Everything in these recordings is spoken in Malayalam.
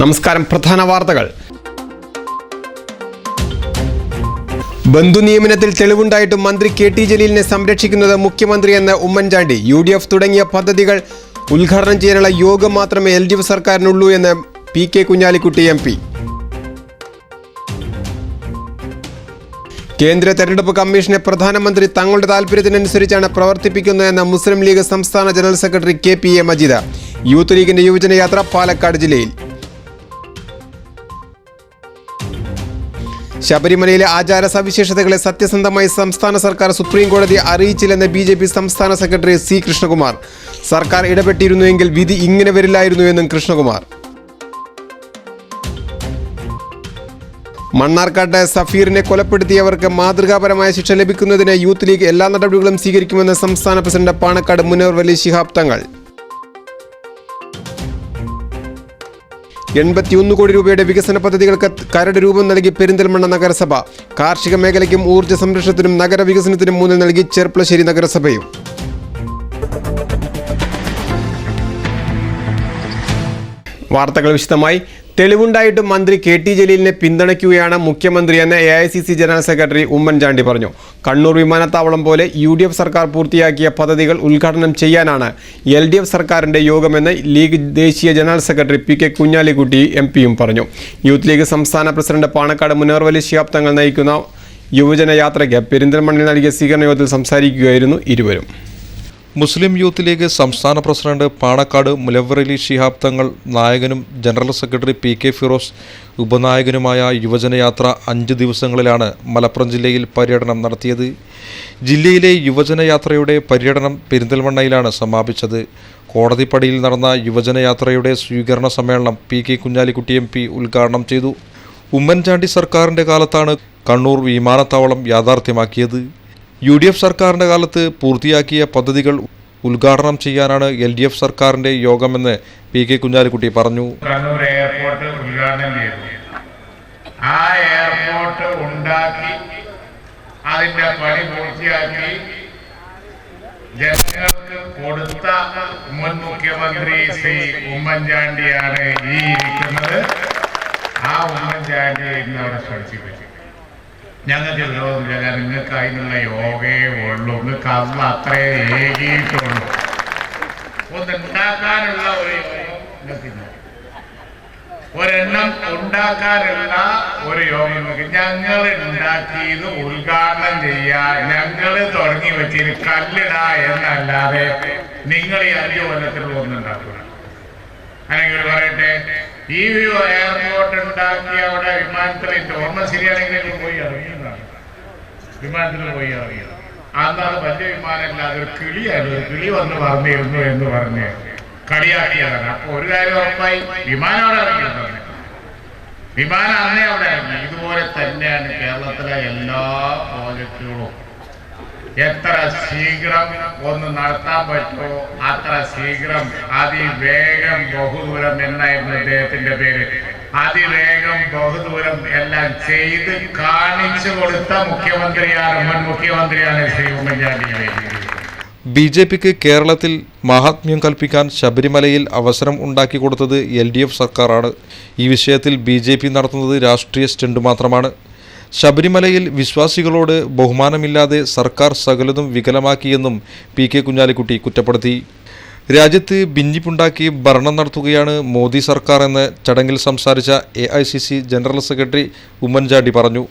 നമസ്കാരം. പ്രധാന വാർത്തകൾ. ബന്ധുനിയമനത്തിൽ തെളിവുണ്ടായിട്ടും മന്ത്രി KT ജലീലിനെ സംരക്ഷിക്കുന്നത് മുഖ്യമന്ത്രിയെന്ന് ഉമ്മൻചാണ്ടി. UDF തുടങ്ങിയ പദ്ധതികൾ ഉദ്ഘാടനം ചെയ്യാനുള്ള യോഗം മാത്രമേ LDF സർക്കാരിനുള്ളൂ എന്ന് PK കുഞ്ഞാലിക്കുട്ടി MP. കേന്ദ്ര തെരഞ്ഞെടുപ്പ് കമ്മീഷനെ പ്രധാനമന്ത്രി തങ്ങളുടെ താൽപര്യത്തിനനുസരിച്ചാണ് പ്രവർത്തിപ്പിക്കുന്നതെന്ന് മുസ്ലിം ലീഗ് സംസ്ഥാന general secretary KPA Majeed. Youth ലീഗിന്റെ യുവജനയാത്ര പാലക്കാട് ജില്ലയിൽ. ശബരിമലയിലെ ആചാര സവിശേഷതകളെ സത്യസന്ധമായി സംസ്ഥാന സർക്കാർ സുപ്രീം കോടതിയെ അറിയിച്ചില്ലെന്ന് BJP സംസ്ഥാന സെക്രട്ടറി C. കൃഷ്ണകുമാർ. സർക്കാർ ഇടപെട്ടിരുന്നുവെങ്കിൽ വിധി ഇങ്ങനെ വരില്ലായിരുന്നു എന്നും കൃഷ്ണകുമാർ. മണ്ണാർക്കാട്ട് സഫീറിനെ കൊലപ്പെടുത്തിയവർക്ക് മാതൃകാപരമായ ശിക്ഷ ലഭിക്കുന്നതിന് യൂത്ത് ലീഗ് എല്ലാ നടപടികളും സ്വീകരിക്കുമെന്ന് സംസ്ഥാന പ്രസിഡന്റ് പാണക്കാട് മുനവർ വലി ശിഹാബ് തങ്ങൾ. 81 കോടി രൂപയുടെ വികസന പദ്ധതികൾക്ക് കരട് രൂപം നൽകി പെരിന്തൽമണ്ണ നഗരസഭ. കാർഷിക മേഖലയ്ക്കും ഊർജ്ജ സംരക്ഷണത്തിനും നഗരവികസനത്തിനും ഊന്നൽ നൽകി ചെർപ്പളശ്ശേരി നഗരസഭയും. വാർത്തകൾ വിശദമായി. തെളിവുണ്ടായിട്ടും മന്ത്രി KT ജലീലിനെ പിന്തുണയ്ക്കുകയാണ് മുഖ്യമന്ത്രിയെന്ന് AICC general secretary Oommen Chandy പറഞ്ഞു. കണ്ണൂർ വിമാനത്താവളം പോലെ UDF സർക്കാർ പൂർത്തിയാക്കിയ പദ്ധതികൾ ഉദ്ഘാടനം ചെയ്യാനാണ് LDF സർക്കാരിൻ്റെ യോഗമെന്ന് ലീഗ് ദേശീയ ജനറൽ സെക്രട്ടറി PK കുഞ്ഞാലിക്കുട്ടി MPയും പറഞ്ഞു. യൂത്ത് ലീഗ് സംസ്ഥാന പ്രസിഡന്റ് പാണക്കാട് മുനവർ വലി ശിഹാബ് തങ്ങൾ നയിക്കുന്ന യുവജന യാത്രയ്ക്ക് പെരിന്തൽമണ്ണയിൽ നൽകിയ സ്വീകരണ യോഗത്തിൽ സംസാരിക്കുകയായിരുന്നു ഇരുവരും. മുസ്ലിം യൂത്ത് ലീഗ് സംസ്ഥാന പ്രസിഡന്റ് പാണക്കാട് മുനവർ വലി ശിഹാബ് തങ്ങൾ നായകനും ജനറൽ സെക്രട്ടറി PK ഫിറോസ് ഉപനായകനുമായ യുവജനയാത്ര 5 ദിവസങ്ങളിലാണ് മലപ്പുറം ജില്ലയിൽ പര്യടനം നടത്തിയത്. ജില്ലയിലെ യുവജനയാത്രയുടെ പര്യടനം പെരിന്തൽമണ്ണയിലാണ് സമാപിച്ചത്. കോടതിപ്പടിയിൽ നടന്ന യുവജനയാത്രയുടെ സ്വീകരണ സമ്മേളനം PK കുഞ്ഞാലിക്കുട്ടി MP ഉദ്ഘാടനം ചെയ്തു. ഉമ്മൻചാണ്ടി സർക്കാരിൻ്റെ കാലത്താണ് കണ്ണൂർ വിമാനത്താവളം യാഥാർത്ഥ്യമാക്കിയത്. UDF സർക്കാരിൻ്റെ കാലത്ത് പൂർത്തിയാക്കിയ പദ്ധതികൾ ഉദ്ഘാടനം ചെയ്യാനാണ് LDF സർക്കാരിൻ്റെ യോഗമെന്ന് PK കുഞ്ഞാലിക്കുട്ടി പറഞ്ഞു. കണ്ണൂർ എയർപോർട്ട് ഉദ്ഘാടനം ചെയ്തു. ആ എയർപോർട്ട് ഉണ്ടാക്കി അതിന്റെ പണി പൂർത്തിയാക്കി ജനങ്ങൾക്ക് കൊടുത്ത മുൻ മുഖ്യമന്ത്രി ശ്രീ ഉമ്മൻചാണ്ടിയാണ് ഈ ഇരിക്കുന്നത്. ആ ഉമ്മൻചാണ്ടി ഇന്ന് അവിടെ ശ്രദ്ധിച്ചു. ഞങ്ങൾക്ക് വിരോധമില്ല. നിങ്ങൾക്ക് അതിനുള്ള യോഗയെ ഉള്ളൂ. നിങ്ങൾക്ക് അന്ന് അത്രേ ഏകിയിട്ടുള്ളൂ. ഒന്നുണ്ടാക്കാനുള്ള ഒരു ഒരെണ്ണം ഉണ്ടാക്കാനുള്ള ഒരു യോഗം നിങ്ങൾക്ക് ഞങ്ങൾ ഉണ്ടാക്കിയത് ഉദ്ഘാടനം ചെയ്യാൻ ഞങ്ങൾ തുടങ്ങി വെച്ചിട്ട് കല്ലിട എന്നല്ലാതെ നിങ്ങൾ ഈ 5 കൊല്ലത്തിൽ ഒന്നും ഉണ്ടാക്കുക. അല്ലെങ്കിൽ പറയട്ടെ, ഈ എയർപോർട്ട് ഉണ്ടാക്കി അവിടെ വിമാനത്തിൽ ഓർമ്മ ശരിയാണെങ്കിൽ പോയി ഇറങ്ങിയതാണ്. വിമാനത്തിൽ പോയി ഇറങ്ങിയത് അന്ന് അത് വലിയ വിമാനമല്ല, അതൊരു കിളിയായിരുന്നു. ഒരു കിളി വന്ന് പറഞ്ഞിരുന്നു എന്ന് പറഞ്ഞ് കളിയാക്കിയതാണ്. അപ്പൊ ഒരു കാര്യം ഉറപ്പായി, വിമാനം അവിടെ ഇറങ്ങിയിട്ടുണ്ട്. വിമാനം അന്നേ അവിടെ ഇറങ്ങി. ഇതുപോലെ തന്നെയാണ് കേരളത്തിലെ എല്ലാ പ്രോജക്റ്റുകളും. എത്ര ശീഘ്രം ഒന്ന് നടത്താൻ പറ്റുമോ അത്ര ശീഘ്രം, അതിവേഗം ബഹുദൂരം എന്നായിരുന്നു അദ്ദേഹത്തിന്റെ പേര്. അതിവേഗം ബഹുദൂരം എല്ലാം ചെയ്ത് കാണിച്ചു കൊടുത്ത മുഖ്യമന്ത്രിയാണ്, മുൻ മുഖ്യമന്ത്രിയാണ് ശ്രീ ഉമ്മൻചാണ്ടി. BJPക്ക് കേരളത്തിൽ മഹാത്മ്യം കൽപ്പിക്കാൻ ശബരിമലയിൽ അവസരം ഉണ്ടാക്കി കൊടുത്തത് LDF സർക്കാരാണ്. ഈ വിഷയത്തിൽ BJP നടത്തുന്നത് രാഷ്ട്രീയ സ്റ്റണ്ട് മാത്രമാണ്. ശബരിമലയിൽ വിശ്വാസികളോട് ബഹുമാനമില്ലാതെ സർക്കാർ സകലതും വികലമാക്കിയെന്നും PK കുഞ്ഞാലിക്കുട്ടി കുറ്റപ്പെടുത്തി. രാജ്യത്ത് ഭിന്നിപ്പുണ്ടാക്കി ഭരണം നടത്തുകയാണ് മോദി സർക്കാർ എന്ന് ചടങ്ങിൽ സംസാരിച്ച AICC ജനറൽ സെക്രട്ടറി ഉമ്മൻചാണ്ടി പറഞ്ഞു.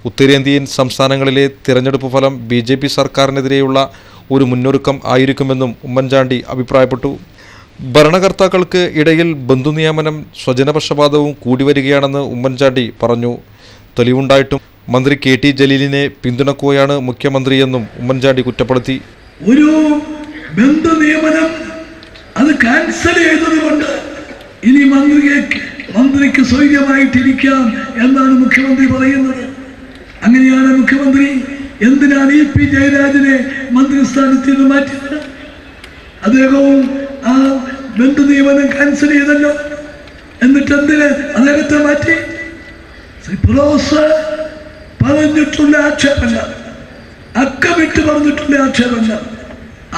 ഉത്തരേന്ത്യൻ സംസ്ഥാനങ്ങളിലെ തിരഞ്ഞെടുപ്പ് ഫലം BJP സർക്കാരിനെതിരെയുള്ള ഒരു മുന്നൊരുക്കം ആയിരിക്കുമെന്നും ഉമ്മൻചാണ്ടി അഭിപ്രായപ്പെട്ടു. ഭരണകർത്താക്കൾക്ക് ഇടയിൽ ബന്ധുനിയമനം സ്വജനപക്ഷപാതവും കൂടി വരികയാണെന്ന് ഉമ്മൻചാണ്ടി പറഞ്ഞു. തെളിവുണ്ടായിട്ടും മന്ത്രി KT ജലീലിനെ പിന്തുണക്കുകയാണ് മുഖ്യമന്ത്രിയെന്നും ഉമ്മൻചാണ്ടി കുറ്റപ്പെടുത്തി. ഒരു ബന്ധു നിയമനം അത് ക്യാൻസൽ ചെയ്തതുകൊണ്ട് ഇനി മന്ത്രിക്ക് സ്വൈര്യമായിട്ടിരിക്കാം എന്നാണ് മുഖ്യമന്ത്രി പറയുന്നത്. അങ്ങനെയാണ് മുഖ്യമന്ത്രി എന്തിനാണ് EP ജയരാജനെ മന്ത്രിസ്ഥാനത്ത് നിന്ന് മാറ്റിയത്? അദ്ദേഹവും ആ ബന്ധു നിയമനം ക്യാൻസൽ ചെയ്തല്ലോ. എന്നിട്ട് എന്തിന് അദ്ദേഹത്തെ മാറ്റി? ഫിറോസ് പറഞ്ഞിട്ടുള്ള ആക്ഷേപമല്ല, അക്കമിട്ട് പറഞ്ഞിട്ടുള്ള ആക്ഷേപമല്ല.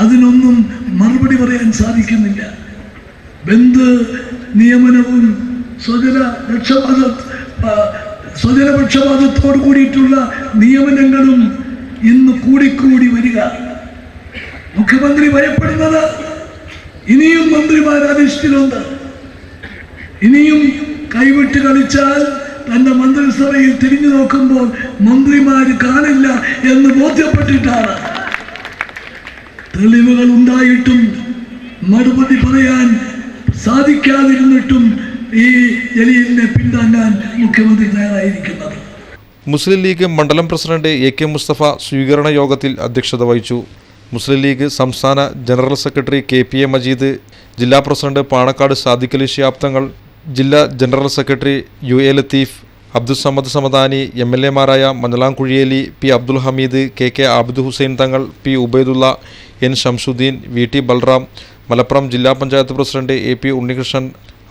അതിനൊന്നും മറുപടി പറയാൻ സാധിക്കുന്നില്ല. ബന്ധു നിയമനവും സ്വജനപക്ഷപാതത്തോട് കൂടിയിട്ടുള്ള നിയമനങ്ങളും ഇന്ന് കൂടിക്കൂടി വരിക. മുഖ്യമന്ത്രി ഭയപ്പെടുന്നത് ഇനിയും മന്ത്രിമാർ അധിഷ്ഠിതരുണ്ട്, ഇനിയും കൈവിട്ട് കളിച്ചാൽ തന്റെ മന്ത്രിസഭയിൽ തിരിഞ്ഞു നോക്കുമ്പോൾ മന്ത്രിമാര് കാണില്ല എന്ന് ബോധ്യപ്പെട്ടിട്ടാണ്. തെളിവുകൾ ഉണ്ടായിട്ടും മറുപടി പറയാൻ സാധിക്കാതിരുന്നിട്ടും ഈ ജലീലിനെ പിന്താങ്ങാൻ മുഖ്യമന്ത്രി തയ്യാറായിരിക്കുന്നത്. മുസ്ലിം ലീഗ് മണ്ഡലം പ്രസിഡന്റ് AK മുസ്തഫ സ്വീകരണ യോഗത്തിൽ അധ്യക്ഷത വഹിച്ചു. മുസ്ലിം ലീഗ് സംസ്ഥാന ജനറൽ സെക്രട്ടറി KPA മജീദ്, ജില്ലാ പ്രസിഡന്റ് പാണക്കാട് സാദിഖ് അലി ശിഹാബ് തങ്ങൾ, ജില്ലാ general secretary UA Latheef, Abdussamad Samadani, MLA മാരായ മഞ്ഞളാം കുഴിയേലി, P Abdul Hameed, KK Abid Hussain Thangal, P Ubaidullah, N Shamsuddin, VT Balram, Malappuram ജില്ലാ panchayat president AP Unnikrishnan,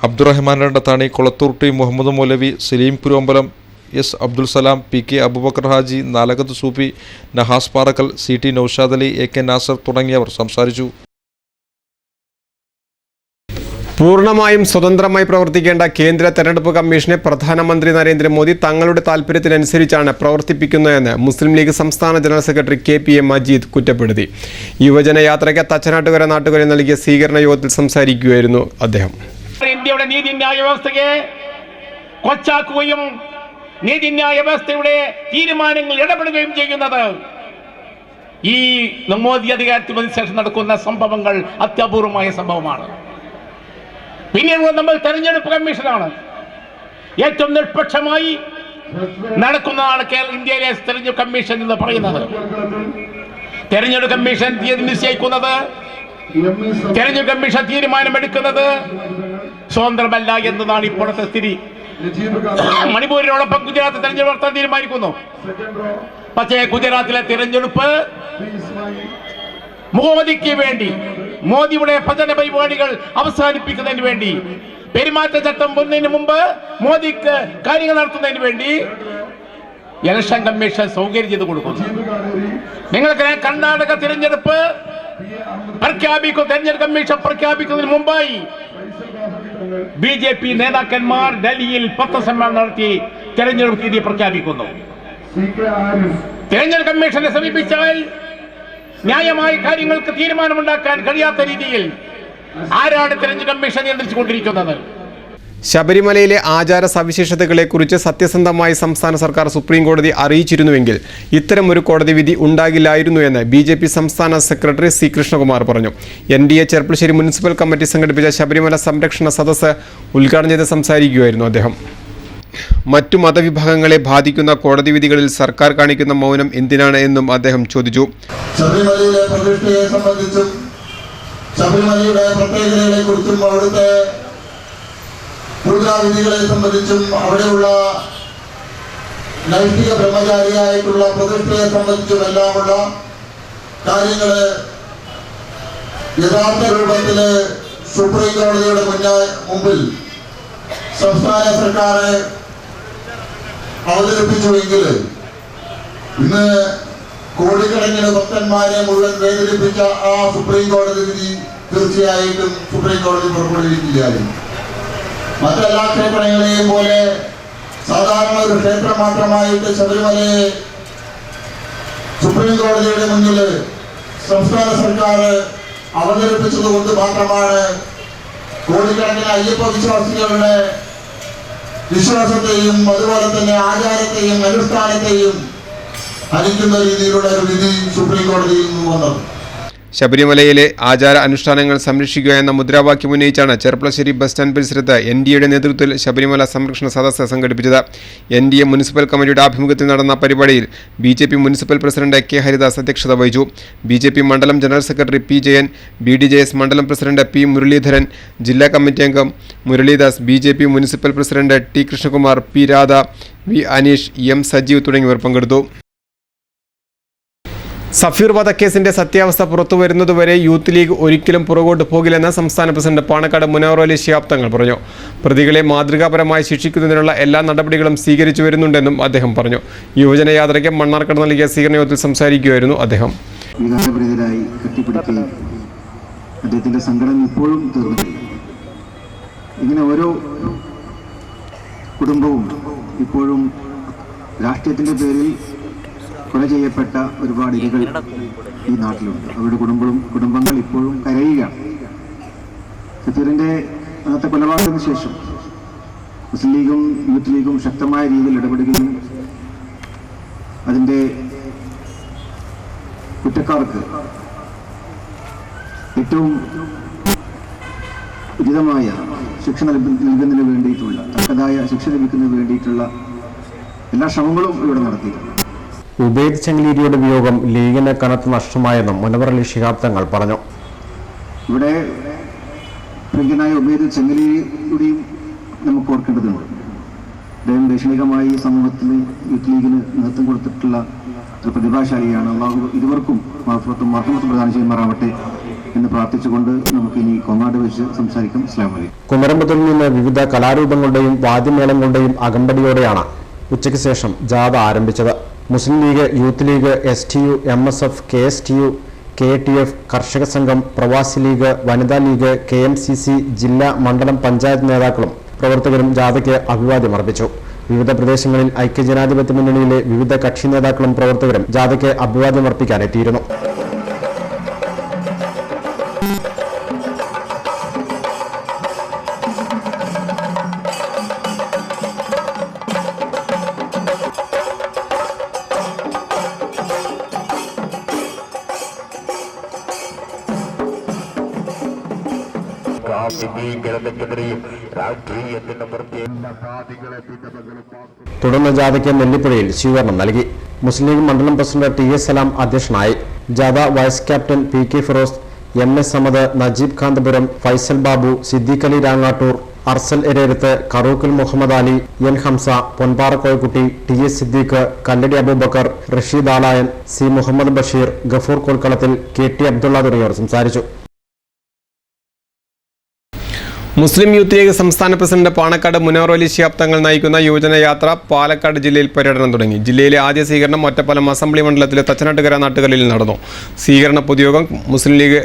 Abdurahman Randathani, Kolathur T Muhammad Moulavi, Saleem Kuruvambalam, S Abdul Salam, PK Aboobacker Haji, Nalakath Sufi, Nahas Parakkal, CT Noushad Ali, AK Nasar തുടങ്ങിയവർ സംസാരിച്ചു. പൂർണ്ണമായും സ്വതന്ത്രമായി പ്രവർത്തിക്കേണ്ട കേന്ദ്ര തെരഞ്ഞെടുപ്പ് കമ്മീഷനെ പ്രധാനമന്ത്രി നരേന്ദ്രമോദി തങ്ങളുടെ താൽപ്പര്യത്തിനനുസരിച്ചാണ് പ്രവർത്തിപ്പിക്കുന്നതെന്ന് മുസ്ലിം ലീഗ് സംസ്ഥാന ജനറൽ സെക്രട്ടറി KPA മജീദ് കുറ്റപ്പെടുത്തി. യുവജന യാത്രയ്ക്ക് തച്ചനാട്ടുകര നാട്ടുകരയിൽ നൽകിയ സ്വീകരണ യോഗത്തിൽ സംസാരിക്കുകയായിരുന്നു അദ്ദേഹം. ഇന്ത്യയുടെ നീതിന്യായ വ്യവസ്ഥയെ കൊച്ചാക്കുകയും നീതിന്യായ വ്യവസ്ഥയുടെ തീരുമാനങ്ങൾ ഇടപെടുകയും ചെയ്യുന്നത് ഈ മോദി അധികാരത്തിൽ വന്ന ശേഷം നടക്കുന്ന സംഭവങ്ങൾ അത്യപൂർവമായ സംഭവമാണ്. പിന്നീട് നമ്മൾ തെരഞ്ഞെടുപ്പ് കമ്മീഷനാണ് ഏറ്റവും നിഷ്പക്ഷമായി നടക്കുന്നതാണ് ഇന്ത്യയിലെ തെരഞ്ഞെടുപ്പ് കമ്മീഷൻ എന്ന് പറയുന്നത്. തെരഞ്ഞെടുപ്പ് കമ്മീഷൻ തീയതി നിശ്ചയിക്കുന്നത്, തെരഞ്ഞെടുപ്പ് കമ്മീഷൻ തീരുമാനമെടുക്കുന്നത് സ്വതന്ത്രമല്ല എന്നതാണ് ഇപ്പോഴത്തെ സ്ഥിതി. മണിപ്പൂരിനോടൊപ്പം ഗുജറാത്ത് തെരഞ്ഞെടുപ്പ് നടത്താൻ തീരുമാനിക്കുന്നു. പക്ഷേ ഗുജറാത്തിലെ തിരഞ്ഞെടുപ്പ് മോദിക്ക് വേണ്ടി, മോദിയുടെ ഭജന പരിപാടികൾ അവസാനിപ്പിക്കുന്നതിന് വേണ്ടി, പെരുമാറ്റച്ചട്ടം വന്നതിന് മുമ്പ് മോദിക്ക് കാര്യങ്ങൾ നടത്തുന്നതിന് വേണ്ടി ഇലക്ഷൻ കമ്മീഷൻ സൗകര്യം ചെയ്ത് കൊടുക്കുന്നു. നിങ്ങൾക്ക് കർണാടക തിരഞ്ഞെടുപ്പ് തെരഞ്ഞെടുപ്പ് കമ്മീഷൻ പ്രഖ്യാപിക്കുന്നതിന് മുമ്പായി BJP നേതാക്കന്മാർ ഡൽഹിയിൽ പത്രസമ്മേളനം നടത്തി തെരഞ്ഞെടുപ്പ് തീയതി പ്രഖ്യാപിക്കുന്നു. തെരഞ്ഞെടുപ്പ് കമ്മീഷനെ സമീപിച്ചാൽ ന്യായമായ കാര്യങ്ങൾക്ക് തീരുമാനമുണ്ടാക്കാൻ കഴിയാത്ത രീതിയിൽ ആരാണ് തെരഞ്ഞെടുപ്പ് കമ്മീഷൻ നിയന്ത്രിച്ചുകൊണ്ടിരിക്കുന്നത്? ശബരിമലയിലെ ആചാര സവിശേഷതകളെക്കുറിച്ച് സത്യസന്ധമായി സംസ്ഥാന സർക്കാർ സുപ്രീം കോടതി അറിയിച്ചിരുന്നുവെങ്കിൽ ഇത്തരമൊരു കോടതി വിധി ഉണ്ടാകില്ലായിരുന്നു എന്ന് BJP സംസ്ഥാന സെക്രട്ടറി C കൃഷ്ണകുമാർ പറഞ്ഞു. NDA ചെർപ്പുളശ്ശേരി മുനിസിപ്പൽ കമ്മിറ്റി സംഘടിപ്പിച്ച ശബരിമല സംരക്ഷണ സദസ്സ് ഉദ്ഘാടനം ചെയ്ത് സംസാരിക്കുകയായിരുന്നു അദ്ദേഹം. മറ്റു മതവിഭാഗങ്ങളെ ബാധിക്കുന്ന കോടതി വിധികളിൽ സർക്കാർ കാണിക്കുന്ന മൗനം എന്തിനാണ് എന്നും അദ്ദേഹം ചോദിച്ചു. ശബരിമലയിലെ പ്രതിഷ്ഠയെ സംബന്ധിച്ചും ശബരിമലയുടെ പ്രത്യേകതകളെക്കുറിച്ചും അവിടുത്തെ പൂജാവിധികളെ സംബന്ധിച്ചും അവിടെയുള്ള നൈതിക ബ്രഹ്മചാരിയായിട്ടുള്ള പ്രതിഷ്ഠയെ സംബന്ധിച്ചും എല്ലാമുള്ള കാര്യങ്ങള് യഥാർത്ഥ രൂപത്തില് സുപ്രീം കോടതിയുടെ മുമ്പിൽ സംസ്ഥാന സർക്കാർ അവതരിപ്പിച്ചുവെങ്കിൽ ഇന്ന് കോടിക്കണക്കിന് ഭക്തന്മാരെ മുഴുവൻ വേദനിപ്പിച്ച ആ സുപ്രീം കോടതി വിധി തീർച്ചയായിട്ടും സുപ്രീം കോടതി പുറപ്പെടുവിക്കുകയായിരുന്നു. മറ്റെല്ലാ ക്ഷേത്രങ്ങളെയും പോലെ സാധാരണ ഒരു ക്ഷേത്രം മാത്രമായിട്ട് ശബരിമലയെ സുപ്രീം കോടതിയുടെ മുന്നിൽ സംസ്ഥാന സർക്കാർ അവതരിപ്പിച്ചത് കൊണ്ട് മാത്രമാണ് കോടിക്കണക്കിന് അയ്യപ്പ വിശ്വാസികളുടെ വിശ്വാസത്തെയും അതുപോലെ തന്നെ ആചാരത്തെയും അനുഷ്ഠാനത്തെയും ഹനിക്കുന്ന രീതിയിലുള്ള ഒരു വിധി സുപ്രീം കോടതിയിൽ നിന്ന് വന്നത്. ശബരിമലയിലെ ആചാര അനുഷ്ഠാനങ്ങൾ സംരക്ഷിക്കുക എന്ന മുദ്രാവാക്യം ഉന്നയിച്ചാണ് ചെർപ്പുളശ്ശേരി ബസ് സ്റ്റാൻഡ് പരിസരത്ത് NDAയുടെ നേതൃത്വത്തിൽ ശബരിമല സംരക്ഷണ സദസ്സ് സംഘടിപ്പിച്ചത്. NDA മുനിസിപ്പൽ കമ്മിറ്റിയുടെ ആഭിമുഖ്യത്തിൽ നടന്ന പരിപാടിയിൽ BJP municipal president K Haridas അധ്യക്ഷത വഹിച്ചു. BJP മണ്ഡലം general secretary P Jayan, BDJS മണ്ഡലം പ്രസിഡന്റ് P മുരളീധരൻ, ജില്ലാ കമ്മിറ്റി അംഗം Muralidas, BJP municipal president T Krishnakumar, P Radha, V Aneesh, M Sajeev തുടങ്ങിയവർ പങ്കെടുത്തു. സഫീർ വധക്കേസിന്റെ സത്യാവസ്ഥ പുറത്തുവരുന്നതുവരെ യൂത്ത് ലീഗ് ഒരിക്കലും പുറകോട്ട് പോകില്ലെന്ന് സംസ്ഥാന പ്രസിഡന്റ് പാണക്കാട് മുനവർ അലി ശിഹാബ് തങ്ങൾ പറഞ്ഞു. പ്രതികളെ മാതൃകാപരമായി ശിക്ഷിക്കുന്നതിനുള്ള എല്ലാ നടപടികളും സ്വീകരിച്ചു വരുന്നുണ്ടെന്നും അദ്ദേഹം പറഞ്ഞു. യുവജന യാത്രയ്ക്ക് മണ്ണാർക്കാട് നൽകിയ സ്വീകരണ യോഗത്തിൽ സംസാരിക്കുകയായിരുന്നു അദ്ദേഹം. വികാരഭരിതരായി കെട്ടിപ്പിടിക്കുകയും അദ്ദേഹത്തിൻ്റെ സങ്കടം ഇപ്പോഴും തീർന്നിട്ടില്ല. ഇങ്ങനെ ഓരോ കുടുംബവും ഇപ്പോഴും രാഷ്ട്രീയത്തിൻ്റെ പേരിൽ കൊല ചെയ്യപ്പെട്ട ഒരുപാട് ഇരകൾ ഈ നാട്ടിലുണ്ട്. അവരുടെ കുടുംബങ്ങൾ ഇപ്പോഴും കരയുകയാണ്. സഫീറിൻ്റെ അന്നത്തെ കൊലപാതകത്തിന് ശേഷം മുസ്ലിം ലീഗും യൂത്ത് ലീഗും ശക്തമായ രീതിയിൽ ഇടപെടുകയും അതിൻ്റെ കുറ്റക്കാർക്ക് ഏറ്റവും ഉചിതമായ ശിക്ഷ നൽകുന്നതിന് വേണ്ടിയിട്ടുള്ള തക്കതായ ശിക്ഷ ലഭിക്കുന്നതിന് വേണ്ടിയിട്ടുള്ള എല്ലാ ശ്രമങ്ങളും ഇവിടെ നടത്തിയിട്ടുണ്ട്. ഉബൈദ് ചെങ്ങലീരിയുടെ വിയോഗം ലീഗിന് കനത്ത നഷ്ടമായെന്നും മുനവർ അലി ശിഹാബ് തങ്ങൾ പറഞ്ഞു. ഇവിടെ പ്രജ്ഞനായ ഉബൈദ് ചെങ്ങലീരിയുടെയും നമുക്ക് ഓർക്കേണ്ടതുണ്ട്. അദ്ദേഹം ദൈക്ഷണികമായി സമൂഹത്തിന് യൂത്ത് ലീഗിന് നേതൃത്വം കൊടുത്തിട്ടുള്ള ഒരു പ്രതിഭാശാലിയാണ്. അള്ളാഹു ഇരുവർക്കും മഹഫറത്തും മർഹമത്തും പ്രദാനം ചെയ്യുമാറാവട്ടെ എന്ന് പ്രാർത്ഥിച്ചുകൊണ്ട് നമുക്ക് ഇനി കൊങ്ങാട് വെച്ച് സംസാരിക്കാം. അസ്സലാമു അലൈക്കും. കുമരമ്പത്തൂരിൽ നിന്ന് വിവിധ കലാരൂപങ്ങളുടെയും വാദ്യമേളങ്ങളുടെയും അകമ്പടിയോടെയാണ് ഉച്ചയ്ക്ക് ശേഷം ജാഥ ആരംഭിച്ചത്. Muslim League, Youth League, STU, MSF, KSTU, KTF, കർഷക സംഘം, പ്രവാസി ലീഗ്, വനിതാ ലീഗ്, KMCC, ജില്ലാ മണ്ഡലം പഞ്ചായത്ത് നേതാക്കളും പ്രവർത്തകരും ജാഥയ്ക്ക് അഭിവാദ്യം അർപ്പിച്ചു. വിവിധ പ്രദേശങ്ങളിൽ ഐക്യജനാധിപത്യ മുന്നണിയിലെ വിവിധ കക്ഷി നേതാക്കളും പ്രവർത്തകരും ജാഥയ്ക്ക് അഭിവാദ്യം അർപ്പിക്കാനെത്തിയിരുന്നു. തുടർന്ന് ജാഥയ്ക്ക് നെല്ലിപ്പുഴയിൽ സ്വീകരണം നൽകി. മുസ്ലിം ലീഗ് മണ്ഡലം പ്രസിഡന്റ് TS സലാം അധ്യക്ഷനായി. ജാഥ vice captain PK Firoz, MS Samad, Najeeb Kanthapuram, Faisal Babu, Siddique Ali Rangattur, Arsal Ererath, Karookkal Muhammad Ali, N Hamza, Ponpara Koyakkutty, TS Siddique, Kalladi Aboobacker, Rasheed Alayan, C Muhammad Basheer, Gafoor Kolkkalathil, KT Abdulla തുടങ്ങിയവർ സംസാരിച്ചു. മുസ്ലിം യൂത്ത് ലീഗ് സംസ്ഥാന പ്രസിഡന്റ് പാണക്കാട് മുനവർ അലി ശിഹാബ് തങ്ങൾ നയിക്കുന്ന യുവജനയാത്ര പാലക്കാട് ജില്ലയിൽ പര്യടനം തുടങ്ങി. ജില്ലയിലെ ആദ്യ സ്വീകരണം ഒറ്റപ്പാലം അസംബ്ലി മണ്ഡലത്തിലെ തച്ചനാട്ടുകര നാട്ടുകളിൽ നടന്നു. സ്വീകരണ പൊതുയോഗം Muslim League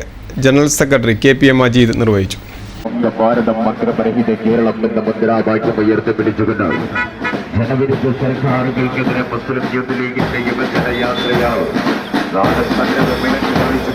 general secretary KPM Majeed നിർവഹിച്ചു. ഭാരതം അക്രമരഹിത കേരളം എന്ന മുദ്രാവാക്യം ഉയർത്തിപ്പിടിച്ചുകൊണ്ട് ജനവിരുദ്ധ സർക്കാരുകൾക്കെതിരെ മുസ്ലിം യൂത്ത് ലീഗിന്റെ യുവജനയാത്രയാണ് ഗ്രാമഗ്രാമാന്തരങ്ങളിലൂടെ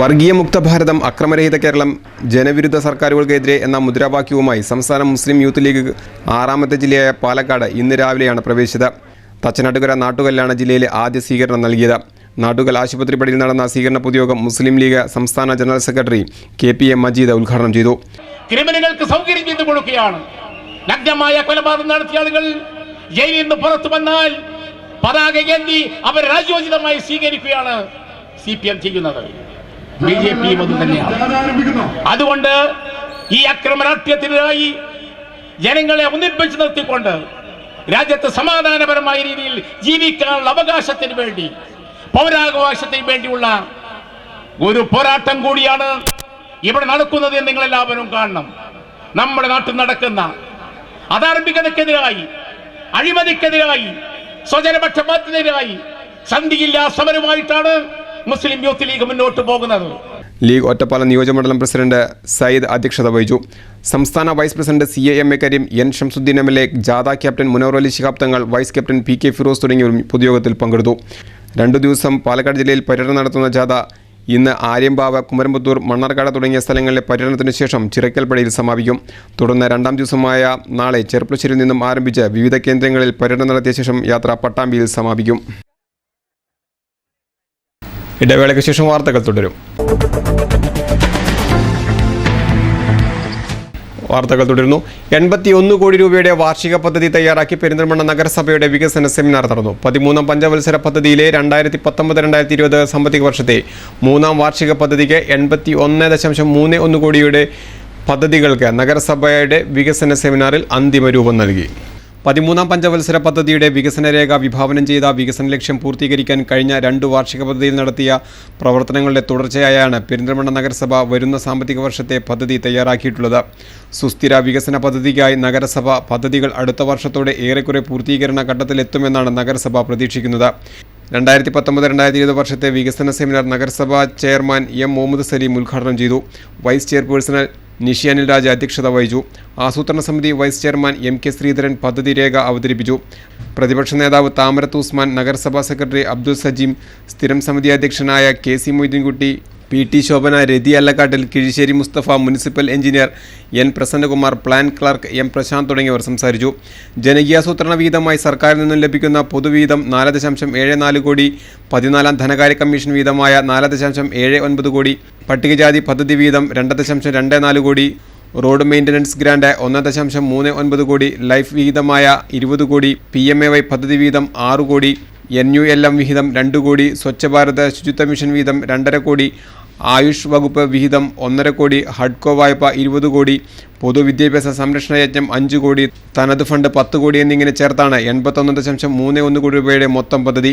വർഗീയ മുക്ത ഭാരതം, അക്രമരഹിത കേരളം, ജനവിരുദ്ധ സർക്കാരുകൾക്കെതിരെ എന്ന മുദ്രാവാക്യവുമായി സംസ്ഥാന മുസ്ലിം യൂത്ത് ലീഗ് 6ാമത്തെ ജില്ലയായ പാലക്കാട് ഇന്ന് രാവിലെയാണ് പ്രവേശിച്ചത്. തച്ചനാട്ടുകര നാട്ടുകല്ലാണ് ജില്ലയിലെ ആദ്യ സ്വീകരണം നൽകിയത്. നാട്ടുകൽ ആശുപത്രിപ്പടിയിൽ നടന്ന സ്വീകരണ പൊതുയോഗം മുസ്ലിം ലീഗ് സംസ്ഥാന ജനറൽ സെക്രട്ടറി KPM മജീദ് ഉദ്ഘാടനം ചെയ്തു. ക്രിമിനലുകൾക്ക് സൗകര്യം ചെയ്തു കൊടുക്കുകയാണ്. നഗ്നമായ കൊലപാതകം നടത്തിയ ആളുകൾ ജയിലിൽ നിന്ന് പുറത്തു വന്നാൽ പതാക ഏന്തി അവർ രാജ്യോചിതമായി സ്വീകരിക്കുകയാണ് CPM ചെയ്യുന്നത്. BJP തന്നെയാണ്. അതുകൊണ്ട് ഈ അക്രമ രാഷ്ട്രീയത്തിനായി ജനങ്ങളെ ഒന്നിപ്പിച്ച് നിർത്തിക്കൊണ്ട് രാജ്യത്ത് സമാധാനപരമായ രീതിയിൽ ജീവിക്കാനുള്ള അവകാശത്തിന് വേണ്ടി, പൗരാവകാശത്തിന് വേണ്ടിയുള്ള ഒരു പോരാട്ടം കൂടിയാണ് ഇവിടെ നടക്കുന്നത് എന്ന് നിങ്ങൾ എല്ലാവരും കാണണം. നമ്മുടെ നാട്ടിൽ നടക്കുന്ന അധാർമികതയ്ക്കെതിരായി, അഴിമതിക്കെതിരായി, സ്വജനപക്ഷപാതത്തിനെതിരായി സന്ധിയില്ലാ സമരമായിട്ടാണ് മുസ്ലിം യൂത്ത് ലീഗ് മുന്നോട്ട് പോകുന്നത്. ലീഗ് ഒറ്റപ്പാലം നിയോജകമണ്ഡലം പ്രസിഡന്റ് സയ്യിദ് അധ്യക്ഷത വഹിച്ചു. സംസ്ഥാന vice president CA Kareem, N Shamsudheen MLA, ജാഥ captain Munavar Ali Shihab Thangal, vice captain PK Firoz തുടങ്ങിയവരും പൊതുയോഗത്തിൽ പങ്കെടുത്തു. 2 ദിവസം പാലക്കാട് ജില്ലയിൽ പര്യടനം നടത്തുന്ന ജാഥ ഇന്ന് ആര്യമ്പാവ്, കുമരമ്പത്തൂർ, മണ്ണാർക്കാട് തുടങ്ങിയ സ്ഥലങ്ങളിലെ പര്യടനത്തിന് ശേഷം ചിറക്കൽപ്പടിയിൽ സമാപിക്കും. തുടർന്ന് 2ാം ദിവസമായ നാളെ ചെർപ്പുളശ്ശേരിയിൽ നിന്നും ആരംഭിച്ച് വിവിധ കേന്ദ്രങ്ങളിൽ പര്യടനം നടത്തിയ ശേഷം യാത്ര പട്ടാമ്പിയിൽ സമാപിക്കും. ഇടവേളയ്ക്ക് ശേഷം വാർത്തകൾ തുടരും. വാർത്തകൾ തുടരുന്നു. 81 കോടി രൂപയുടെ വാർഷിക പദ്ധതി തയ്യാറാക്കി പെരിന്തൽമണ്ണ നഗരസഭയുടെ വികസന സെമിനാർ നടന്നു. 13ാം പഞ്ചവത്സര പദ്ധതിയിലെ 2019-2020 സാമ്പത്തിക വർഷത്തെ 3ാം വാർഷിക പദ്ധതിക്ക് 81.31 കോടിയുടെ പദ്ധതികൾക്ക് നഗരസഭയുടെ വികസന സെമിനാറിൽ അന്തിമ രൂപം നൽകി. 13ാം പഞ്ചവത്സര പദ്ധതിയുടെ വികസന രേഖ വിഭാവനം ചെയ്ത വികസന ലക്ഷ്യം പൂർത്തീകരിക്കാൻ കഴിഞ്ഞ 2 വാർഷിക പദ്ധതിയിൽ നടത്തിയ പ്രവർത്തനങ്ങളുടെ തുടർച്ചയായാണ് പെരിന്തൽമണ്ണ നഗരസഭ വരുന്ന സാമ്പത്തിക വർഷത്തെ പദ്ധതി തയ്യാറാക്കിയിട്ടുള്ളത്. സുസ്ഥിര വികസന പദ്ധതിക്കായി നഗരസഭ പദ്ധതികൾ അടുത്ത വർഷത്തോടെ ഏറെക്കുറെ പൂർത്തീകരണ ഘട്ടത്തിലെത്തുമെന്നാണ് നഗരസഭ പ്രതീക്ഷിക്കുന്നത്. 2019-2020 വർഷത്തെ വികസന സെമിനാർ നഗരസഭാ ചെയർമാൻ എം മുഹമ്മദ് സലീം ഉദ്ഘാടനം ചെയ്തു. വൈസ് ചെയർപേഴ്സൺ നിഷി അനിൽ രാജ അധ്യക്ഷത വഹിച്ചു. ആസൂത്രണ സമിതി vice chairman M K Sreedharan പദ്ധതി രേഖ അവതരിപ്പിച്ചു. പ്രതിപക്ഷ നേതാവ് താമരത്ത് ഉസ്മാൻ, നഗരസഭാ സെക്രട്ടറി അബ്ദുൽ സജീം, സ്ഥിരം സമിതി അധ്യക്ഷനായ K C Moideenkutty, P T Shobhana, Rathi Allakkattil, Kizhisseri Musthafa, municipal engineer N Prasannakumar, plan clerk M Prasanth തുടങ്ങിയവർ സംസാരിച്ചു. ജനകീയാസൂത്രണ വീതമായി സർക്കാരിൽ നിന്നും ലഭിക്കുന്ന പൊതുവീതം 4.74 കോടി, 14ാം ധനകാര്യ കമ്മീഷൻ വീതമായ 4.79 കോടി, പട്ടികജാതി പദ്ധതി വീതം 2.24 കോടി, റോഡ് മെയിൻ്റനൻസ് ഗ്രാൻഡ് 1.39 കോടി, ലൈഫ് വിഹിതമായ 20 കോടി, PMAY പദ്ധതി വീതം 6 കോടി, NULM വിഹിതം 2 കോടി, സ്വച്ഛ് ഭാരത് ശുചിത്വ മിഷൻ വീതം 2.5 കോടി, ആയുഷ് വകുപ്പ് വിഹിതം 1.5 കോടി, ഹഡ്കോ വായ്പ 20 കോടി, പൊതുവിദ്യാഭ്യാസ സംരക്ഷണ യജ്ഞം 5 കോടി, തനത് ഫണ്ട് 10 കോടി എന്നിങ്ങനെ ചേർത്താണ് 81.31 കോടി രൂപയുടെ മൊത്തം പദ്ധതി.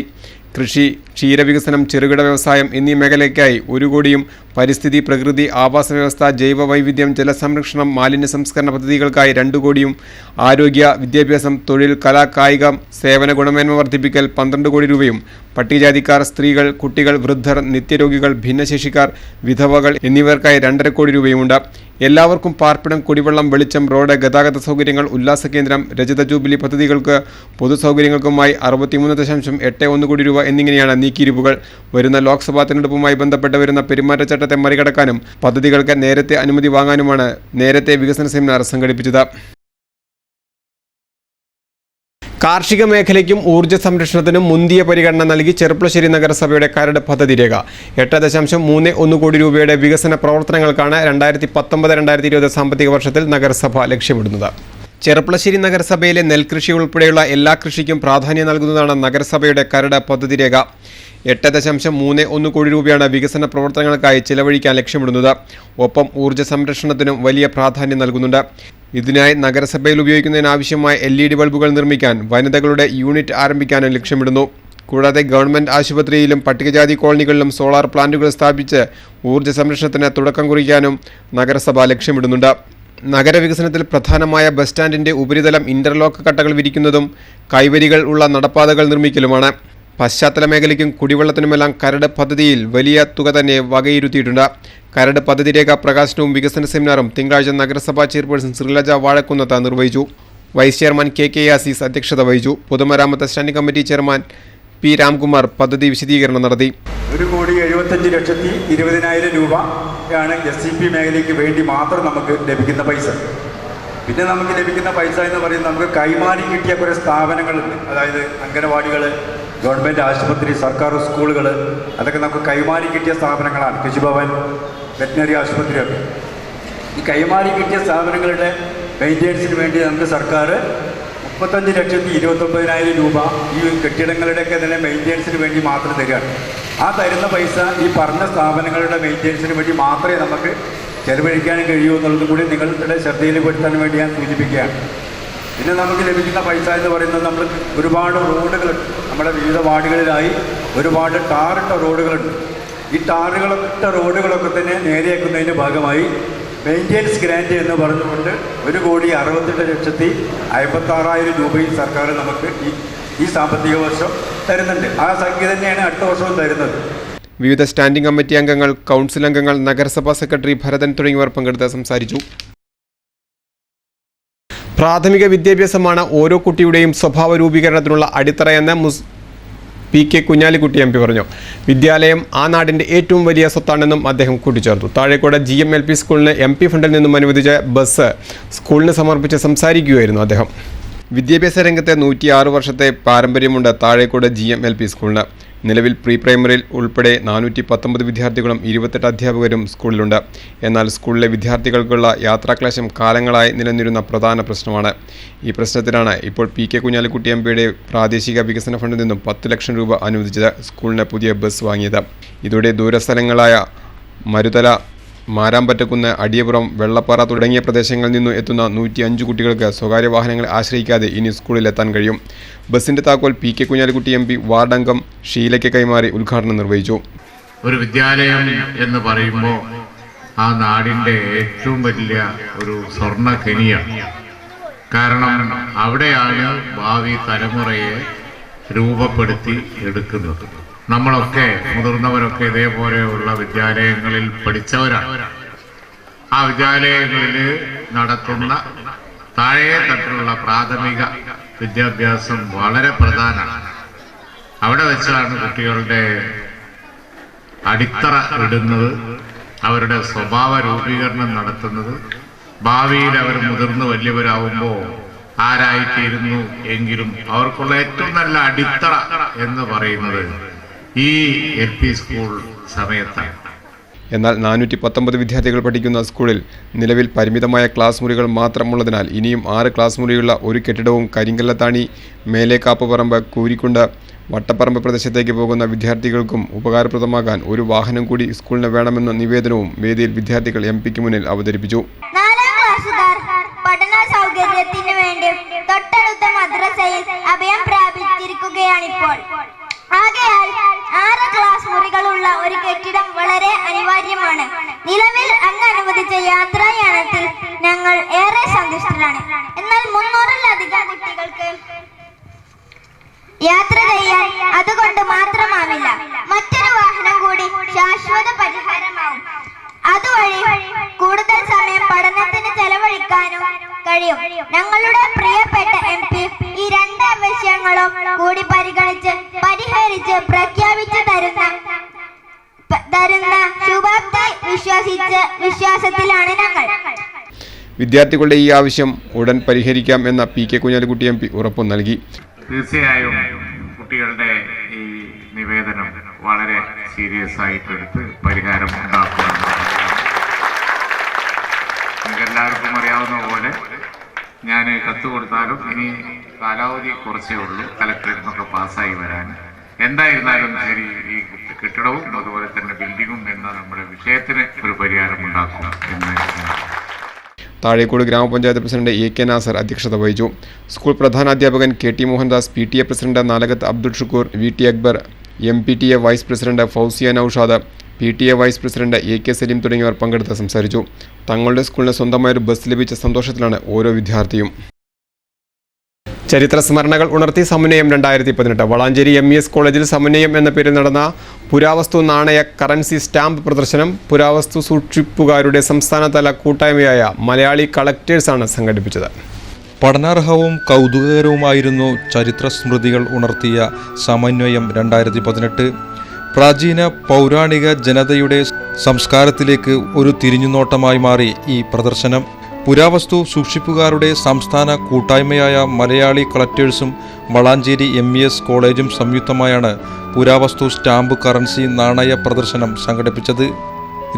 കൃഷി, ക്ഷീരവികസനം, ചെറുകിട വ്യവസായം എന്നീ മേഖലയ്ക്കായി 1 കോടിയും, പരിസ്ഥിതി, പ്രകൃതി, ആവാസ വ്യവസ്ഥ, ജൈവ വൈവിധ്യം, ജലസംരക്ഷണം, മാലിന്യ സംസ്കരണ പദ്ധതികൾക്കായി 2 കോടിയും, ആരോഗ്യ, വിദ്യാഭ്യാസം, തൊഴിൽ, കല, കായികം, സേവന ഗുണമേന്മ വർദ്ധിപ്പിക്കൽ 12 കോടി രൂപയും, പട്ടികജാതിക്കാർ, സ്ത്രീകൾ, കുട്ടികൾ, വൃദ്ധർ, നിത്യരോഗികൾ, ഭിന്നശേഷിക്കാർ, വിധവകൾ എന്നിവർക്കായി 2.5 കോടി രൂപയുമുണ്ട്. എല്ലാവർക്കും പാർപ്പിടം, കുടിവെള്ളം, വെളിച്ചം, റോഡ്, ഗതാഗത സൗകര്യങ്ങൾ, ഉല്ലാസ കേന്ദ്രം, രജത ജൂബിലി പദ്ധതികൾക്ക് പൊതുസൗകര്യങ്ങൾക്കുമായി 63.81 കോടി രൂപ എന്നിങ്ങനെയാണ് നീക്കിയിരിപ്പുകൾ. വരുന്ന ലോക്സഭാ തിരഞ്ഞെടുപ്പുമായി ബന്ധപ്പെട്ട് വരുന്ന പെരുമാറ്റച്ചട്ടത്തെ മറികടക്കാനും പദ്ധതികൾക്ക് നേരത്തെ അനുമതി വാങ്ങാനുമാണ് നേരത്തെ വികസന സെമിനാർ സംഘടിപ്പിച്ചത്. കാർഷിക മേഖലയ്ക്കും ഊർജ്ജ സംരക്ഷണത്തിനും മുന്തിയ പരിഗണന നൽകി ചെർപ്പുളശ്ശേരി നഗരസഭയുടെ കരട് പദ്ധതി രേഖ 8.31 കോടി രൂപയുടെ വികസന പ്രവർത്തനങ്ങൾക്കാണ് 2019-2020 സാമ്പത്തിക വർഷത്തിൽ നഗരസഭ ലക്ഷ്യമിടുന്നത്. ചെർപ്പുളശ്ശേരി നഗരസഭയിലെ നെൽകൃഷി ഉൾപ്പെടെയുള്ള എല്ലാ കൃഷിക്കും പ്രാധാന്യം നൽകുന്നതാണ് നഗരസഭയുടെ കരട് പദ്ധതി രേഖ. 8.31 കോടി രൂപയാണ് വികസന പ്രവർത്തനങ്ങൾക്കായി ചിലവഴിക്കാൻ ലക്ഷ്യമിടുന്നത്. ഒപ്പം ഊർജ്ജ സംരക്ഷണത്തിനും വലിയ പ്രാധാന്യം നൽകുന്നുണ്ട്. ഇതിനായി നഗരസഭയിൽ ഉപയോഗിക്കുന്നതിനാവശ്യമായ LED ബൾബുകൾ നിർമ്മിക്കാൻ വനിതകളുടെ യൂണിറ്റ് ആരംഭിക്കാനും ലക്ഷ്യമിടുന്നു. കൂടാതെ ഗവൺമെൻറ് ആശുപത്രിയിലും പട്ടികജാതി കോളനികളിലും സോളാർ പ്ലാന്റുകൾ സ്ഥാപിച്ച് ഊർജ്ജ സംരക്ഷണത്തിന് തുടക്കം കുറിക്കാനും നഗരസഭ ലക്ഷ്യമിടുന്നുണ്ട്. നഗരവികസനത്തിൽ പ്രധാനമായ ബസ് സ്റ്റാൻഡിൻ്റെ ഉപരിതലം ഇന്റർലോക്ക് കട്ടകൾ വിരിക്കുന്നതും കൈവരികൾ ഉള്ള നടപ്പാതകൾ നിർമ്മിക്കലുമാണ്. പശ്ചാത്തല മേഖലയ്ക്കും കുടിവെള്ളത്തിനുമെല്ലാം കരട് പദ്ധതിയിൽ വലിയ തുക തന്നെ വകയിരുത്തിയിട്ടുണ്ട്. കരട് പദ്ധതി രേഖ പ്രകാശനവും വികസന സെമിനാറും തിങ്കളാഴ്ച നഗരസഭാ ചെയർപേഴ്സൺ ശ്രീലജ വാഴക്കുന്നത്ത് നിർവഹിച്ചു. വൈസ് ചെയർമാൻ KK ആസീസ് അധ്യക്ഷത വഹിച്ചു. പൊതുമരാമത്ത് standing committee chairman P Ramkumar പദ്ധതി വിശദീകരണം നടത്തി. 1,75,20,000 രൂപയാണ് SCP മേഖലയ്ക്ക് വേണ്ടി മാത്രം നമുക്ക് ലഭിക്കുന്ന പൈസ. പിന്നെ നമുക്ക് ലഭിക്കുന്ന പൈസ എന്ന് പറയുന്നത് നമുക്ക് കൈമാറി കിട്ടിയ കുറേ സ്ഥാപനങ്ങളുണ്ട്. അതായത് അംഗനവാടികൾ, ഗവൺമെൻറ് ആശുപത്രി, സർക്കാർ സ്കൂളുകൾ, അതൊക്കെ നമുക്ക് കൈമാറി കിട്ടിയ സ്ഥാപനങ്ങളാണ്. കൃഷിഭവൻ, വെറ്റിനറി ആശുപത്രിയൊക്കെ. ഈ കൈമാറി കിട്ടിയ സ്ഥാപനങ്ങളുടെ മെയിൻ്റെനൻസിന് വേണ്ടി നമുക്ക് സർക്കാർ 35,29,000 രൂപ ഈ കെട്ടിടങ്ങളുടെയൊക്കെ തന്നെ മെയിൻ്റെനൻസിന് വേണ്ടി മാത്രം തരികയാണ്. ആ തരുന്ന പൈസ ഈ പറഞ്ഞ സ്ഥാപനങ്ങളുടെ മെയിൻ്റെനൻസിന് വേണ്ടി മാത്രമേ നമുക്ക് ചെലവഴിക്കാനും കഴിയൂ എന്നുള്ളതും കൂടി നിങ്ങളുടെ ശ്രദ്ധയിൽപ്പെടുത്താൻ വേണ്ടി ഞാൻ സൂചിപ്പിക്കുകയാണ്. പിന്നെ നമുക്ക് ലഭിക്കുന്ന പൈസ എന്ന് പറയുന്നത് നമ്മൾ ഒരുപാട് റോഡുകളുണ്ട്. നമ്മുടെ വിവിധ വാർഡുകളിലായി ഒരുപാട് ടാറിട്ട റോഡുകളുണ്ട്. ഈ ടാറുകളിട്ട റോഡുകളൊക്കെ തന്നെ നേരെയാക്കുന്നതിൻ്റെ ഭാഗമായി മെയിൻ്റെനൻസ് ഗ്രാൻറ്റ് എന്ന് പറഞ്ഞുകൊണ്ട് 1,68,56,000 രൂപയും സർക്കാർ നമുക്ക് ഈ സാമ്പത്തിക വർഷം തരുന്നുണ്ട്. ആ സംഖ്യ തന്നെയാണ് അടുത്ത വർഷവും തരുന്നത്. വിവിധ സ്റ്റാൻഡിംഗ് കമ്മിറ്റി അംഗങ്ങൾ, കൗൺസിൽ അംഗങ്ങൾ, നഗരസഭാ സെക്രട്ടറി ഭരതൻ തുടങ്ങിയവർ പങ്കെടുത്ത് സംസാരിച്ചു. പ്രാഥമിക വിദ്യാഭ്യാസമാണ് ഓരോ കുട്ടിയുടെയും സ്വഭാവ രൂപീകരണത്തിനുള്ള അടിത്തറയെന്ന് PK കുഞ്ഞാലിക്കുട്ടി MP പറഞ്ഞു. വിദ്യാലയം ആ നാടിൻ്റെ ഏറ്റവും വലിയ സ്വത്താണെന്നും അദ്ദേഹം കൂട്ടിച്ചേർത്തു. താഴേക്കോട് GMLP സ്കൂളിന് MP ഫണ്ടിൽ നിന്നും അനുവദിച്ച ബസ് സ്കൂളിന് സമർപ്പിച്ച് സംസാരിക്കുകയായിരുന്നു അദ്ദേഹം. വിദ്യാഭ്യാസ രംഗത്തെ 106 വർഷത്തെ പാരമ്പര്യമുണ്ട് താഴേക്കോട് GMLP സ്കൂളിന്. നിലവിൽ പ്രീ പ്രൈമറിയിൽ ഉൾപ്പെടെ 419 വിദ്യാർത്ഥികളും 28 അധ്യാപകരും സ്കൂളിലുണ്ട്. എന്നാൽ സ്കൂളിലെ വിദ്യാർത്ഥികൾക്കുള്ള യാത്രാക്ലേശം കാലങ്ങളായി നിലനിന്നിരുന്ന പ്രധാന പ്രശ്നമാണ്. ഈ പ്രശ്നത്തിനാണ് ഇപ്പോൾ PK കുഞ്ഞാലിക്കുട്ടി MPയുടെ പ്രാദേശിക വികസന ഫണ്ടിൽ നിന്നും 10 ലക്ഷം രൂപ അനുവദിച്ചത്. സ്കൂളിന് പുതിയ ബസ് വാങ്ങിയത്. ഇതോടെ ദൂരസ്ഥലങ്ങളായ മരുതല, മാരാമ്പറ്റക്കുന്ന്, അടിയപുറം, വെള്ളപ്പാറ തുടങ്ങിയ പ്രദേശങ്ങളിൽ നിന്നും എത്തുന്ന 105 കുട്ടികൾക്ക് സ്വകാര്യ വാഹനങ്ങളെ ആശ്രയിക്കാതെ ഇനി സ്കൂളിലെത്താൻ കഴിയും. ബസിന്റെ താക്കോൽ PK കുഞ്ഞാലിക്കുട്ടി MP വാർഡംഗം ഷീലയ്ക്ക് കൈമാറി ഉദ്ഘാടനം നിർവഹിച്ചു. ഒരു വിദ്യാലയം എന്ന് പറയുമ്പോൾ ആ നാടിൻ്റെ ഏറ്റവും വലിയ ഒരു സ്വർണ്ണ ഖനിയാണ്. കാരണം അവിടെയാണ് ഭാവി തലമുറയെ രൂപപ്പെടുത്തി എടുക്കുന്നത്. നമ്മളൊക്കെ മുതിർന്നവരൊക്കെ ഇതേപോലെയുള്ള വിദ്യാലയങ്ങളിൽ പഠിച്ചവരാണ്. ആ വിദ്യാലയങ്ങളിൽ നടത്തുന്ന താഴെ തട്ടിലുള്ള പ്രാഥമിക വിദ്യാഭ്യാസം വളരെ പ്രധാനമാണ്. അവിടെ വെച്ചാണ് കുട്ടികളുടെ അടിത്തറ ഇടുന്നത്, അവരുടെ സ്വഭാവ രൂപീകരണം നടത്തുന്നത്. ഭാവിയിൽ അവർ മുതിർന്ന് വലിയവരാകുമ്പോൾ ആരായിത്തീരുന്നു എങ്കിലും അവർക്കുള്ള ഏറ്റവും നല്ല അടിത്തറ എന്ന് പറയുന്നത് ഈ LP സ്കൂൾ സമയത്താണ്. എന്നാൽ 419 വിദ്യാർത്ഥികൾ പഠിക്കുന്ന സ്കൂളിൽ നിലവിൽ പരിമിതമായ ക്ലാസ് മുറികൾ മാത്രമുള്ളതിനാൽ ഇനിയും 6 ക്ലാസ് മുറിയുള്ള ഒരു കെട്ടിടവും കരിങ്കല്ലത്താണി, മേലേക്കാപ്പുപറമ്പ്, കൂരിക്കുണ്ട്, വട്ടപ്പറമ്പ് പ്രദേശത്തേക്ക് പോകുന്ന വിദ്യാർത്ഥികൾക്കും ഉപകാരപ്രദമാകാൻ ഒരു വാഹനം കൂടി സ്കൂളിന് വേണമെന്ന നിവേദനവും വേദിയിൽ വിദ്യാർത്ഥികൾ MPക്ക് മുന്നിൽ അവതരിപ്പിച്ചു. പഠന സൗകര്യത്തിന് വേണ്ടി തൊട്ടടുത്ത മദ്രസയിൽ അഭയം പ്രാപിച്ചിരിക്കുകയാണിപ്പോൾ. ആകയാൽ 6 ക്ലാസ് മുറികളുള്ള ഒരു കെട്ടിടം വളരെ അനിവാര്യമാണ്. നിലവിൽ അങ്ങ് അനുവദിച്ച യാത്രായാനത്തിൽ ഞങ്ങൾ ഏറെ സന്തുഷ്ടരാണ്. എന്നാൽ 300-ലധികം കുട്ടികൾക്ക് യാത്ര ചെയ്യാൻ അതുകൊണ്ട് മാത്രമാവില്ല. മറ്റൊരു വാഹനം കൂടി ശാശ്വത പരിഹാരമാവും. അതുവഴി കൂടുതൽ സമയം പഠനത്തിന് ചെലവഴിക്കാനും കഴിയും. ഞങ്ങളുടെ പ്രിയപ്പെട്ട MP ഈ 2 ആവശ്യങ്ങളും കൂടി പരിഹരിച്ച് പ്രഖ്യാപിച്ചു തരുന്ന ശുഭാപ്തി വിശ്വാസത്തിലാണ് ഞങ്ങൾ. വിദ്യാർത്ഥികളുടെ ഈ ആവശ്യം ഉടൻ പരിഹരിക്കാം എന്ന PK കുഞ്ഞാലിക്കുട്ടി MP ഉറപ്പു നൽകി. തീർച്ചയായും കുട്ടികളുടെ ഈ നിവേദനം വളരെ സീരിയസ് ആയിട്ടെടുത്ത് പരിഹാരം ഉണ്ടാക്കുമെന്ന് നിങ്ങൾക്ക് എല്ലാവർക്കും അറിയാവുന്ന പോലെ ഞാൻ കത്ത് കൊടുത്താലും ഇനി കാലാവധി കുറച്ചേ ഉള്ളൂ കലക്ടറിൽ നിന്നൊക്കെ പാസ്സായി വരാൻ. എന്തായിരുന്നാലും ശരി, ഈ കെട്ടിടവും അതുപോലെ തന്നെ ബിൽഡിങ്ങും എന്ന നമ്മുടെ വിഷയത്തിന് ഒരു പരിഹാരം ഉണ്ടാക്കും എന്ന് താഴേക്കോട് ഗ്രാമപഞ്ചായത്ത് പ്രസിഡന്റ് AK നാസർ അധ്യക്ഷത വഹിച്ചു. സ്കൂൾ പ്രധാനാധ്യാപകൻ KT Mohandas, PTA president Nalakath Abdul Shukoor, VT Akbar, MPTA vice president Fousiya Noushad, PTA vice president AK Saleem തുടങ്ങിയവർ പങ്കെടുത്ത് സംസാരിച്ചു. തങ്ങളുടെ സ്കൂളിന് സ്വന്തമായൊരു ബസ് ലഭിച്ച സന്തോഷത്തിലാണ് ഓരോ വിദ്യാർത്ഥിയും. ചരിത്ര സ്മരണകൾ ഉണർത്തി സമന്വയം 2018 വളാഞ്ചേരി MES കോളേജിൽ സമന്വയം എന്ന പേരിൽ നടന്ന പുരാവസ്തു നാണയ കറൻസി സ്റ്റാമ്പ് പ്രദർശനം പുരാവസ്തു സൂക്ഷിപ്പുകാരുടെ സംസ്ഥാനതല കൂട്ടായ്മയായ മലയാളി കളക്ടേഴ്സാണ് സംഘടിപ്പിച്ചത്. പഠനാർഹവും കൗതുകകരവുമായിരുന്നു ചരിത്ര സ്മൃതികൾ ഉണർത്തിയ സമന്വയം 2018. പ്രാചീന പൗരാണിക ജനതയുടെ സംസ്കാരത്തിലേക്ക് ഒരു തിരിഞ്ഞുനോട്ടമായി മാറി ഈ പ്രദർശനം. പുരാവസ്തു സൂക്ഷിപ്പുകാരുടെ സംസ്ഥാന കൂട്ടായ്മയായ മലയാളി കളക്ടേഴ്സും വളാഞ്ചേരി MES കോളേജും സംയുക്തമായാണ് പുരാവസ്തു സ്റ്റാമ്പ് കറൻസി നാണയ പ്രദർശനം സംഘടിപ്പിച്ചത്.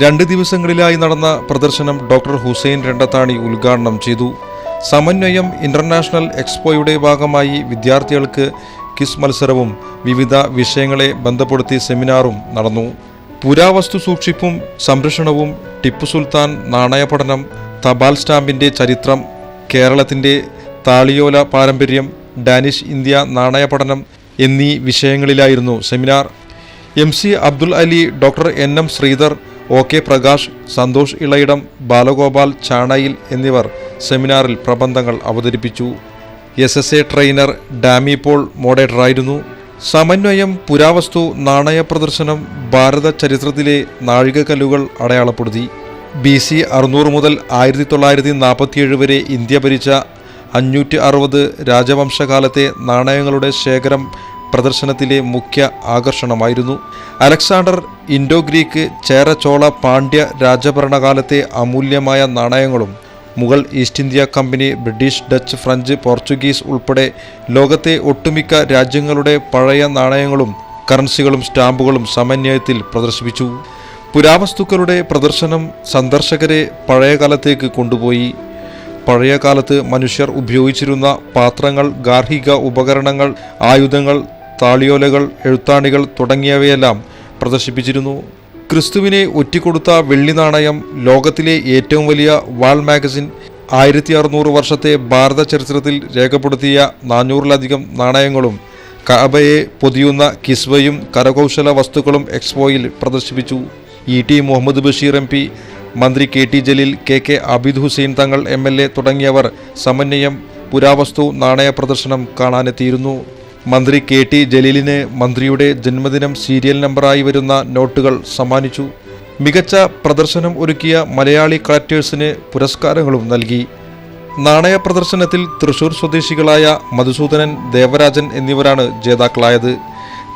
2 ദിവസങ്ങളിലായി നടന്ന പ്രദർശനം ഡോക്ടർ ഹുസൈൻ രണ്ടത്താണി ഉദ്ഘാടനം ചെയ്തു. സമന്വയം ഇന്റർനാഷണൽ എക്സ്പോയുടെ ഭാഗമായി വിദ്യാർത്ഥികൾക്ക് ക്വിസ് മത്സരവും വിവിധ വിഷയങ്ങളെ ബന്ധപ്പെടുത്തി സെമിനാറും നടന്നു. പുരാവസ്തു സൂക്ഷിപ്പും സംരക്ഷണവും, ടിപ്പു സുൽത്താൻ നാണയ പഠനം, തപാൽ സ്റ്റാമ്പിൻ്റെ ചരിത്രം, കേരളത്തിൻ്റെ താളിയോല പാരമ്പര്യം, ഡാനിഷ് ഇന്ത്യ നാണയ പഠനം എന്നീ വിഷയങ്ങളിലായിരുന്നു seminar. MC Abdul Ali, doctor NM Sreedhar, OK Prakash, Santhosh Elayidam, Balagopal Chanayil എന്നിവർ സെമിനാറിൽ പ്രബന്ധങ്ങൾ അവതരിപ്പിച്ചു. SSA ട്രെയിനർ ഡാമി പോൾ മോഡറേറ്ററായിരുന്നു. സമന്വയം പുരാവസ്തു നാണയ പ്രദർശനം ഭാരത ചരിത്രത്തിലെ നാഴികക്കല്ലുകൾ അടയാളപ്പെടുത്തി. BC 600 മുതൽ 1947 വരെ ഇന്ത്യ ഭരിച്ച 560 രാജവംശകാലത്തെ നാണയങ്ങളുടെ ശേഖരം പ്രദർശനത്തിലെ മുഖ്യ ആകർഷണമായിരുന്നു. അലക്സാണ്ടർ, ഇൻഡോ ഗ്രീക്ക്, ചേര, ചോള, പാണ്ഡ്യ രാജഭരണകാലത്തെ അമൂല്യമായ നാണയങ്ങളും Mughal east India company, British, Dutch, French, Portuguese ഉൾപ്പെടെ ലോകത്തെ ഒട്ടുമിക്ക രാജ്യങ്ങളുടെ പഴയ നാണയങ്ങളും കറൻസികളും സ്റ്റാമ്പുകളും സമന്വയത്തിൽ പ്രദർശിപ്പിച്ചു. പുരാവസ്തുക്കളുടെ പ്രദർശനം സന്ദർശകരെ പഴയകാലത്തേക്ക് കൊണ്ടുപോയി. പഴയകാലത്ത് മനുഷ്യർ ഉപയോഗിച്ചിരുന്ന പാത്രങ്ങൾ, ഗാർഹിക ഉപകരണങ്ങൾ, ആയുധങ്ങൾ, താളിയോലകൾ, എഴുത്താണികൾ തുടങ്ങിയവയെല്ലാം പ്രദർശിപ്പിച്ചിരുന്നു. ക്രിസ്തുവിനെ ഒറ്റിക്കൊടുത്ത വെള്ളി നാണയം ലോകത്തിലെ ഏറ്റവും വലിയ വാൾ മാഗസിൻ 1600 വർഷത്തെ ഭാരത ചരിത്രത്തിൽ രേഖപ്പെടുത്തിയ 400-ലധികം നാണയങ്ങളും കഅബയെ പൊതിയുന്ന കിസ്വയും കരകൗശല വസ്തുക്കളും എക്സ്പോയിൽ പ്രദർശിപ്പിച്ചു. ET മുഹമ്മദ് ബഷീർ MP, മന്ത്രി KT Jaleel, KK Abid Hussain Thangal MLA തുടങ്ങിയവർ സമന്വയം പുരാവസ്തു നാണയ പ്രദർശനം കാണാനെത്തിയിരുന്നു. മന്ത്രി KT ജലീലിന് മന്ത്രിയുടെ ജന്മദിനം സീരിയൽ നമ്പറായി വരുന്ന നോട്ടുകൾ സമ്മാനിച്ചു. മികച്ച പ്രദർശനം ഒരുക്കിയ മലയാളി കളക്ടേഴ്സിന് പുരസ്കാരങ്ങളും നൽകി. നാണയ പ്രദർശനത്തിൽ തൃശൂർ സ്വദേശികളായ മധുസൂദനൻ, ദേവരാജൻ എന്നിവരാണ് ജേതാക്കളായത്.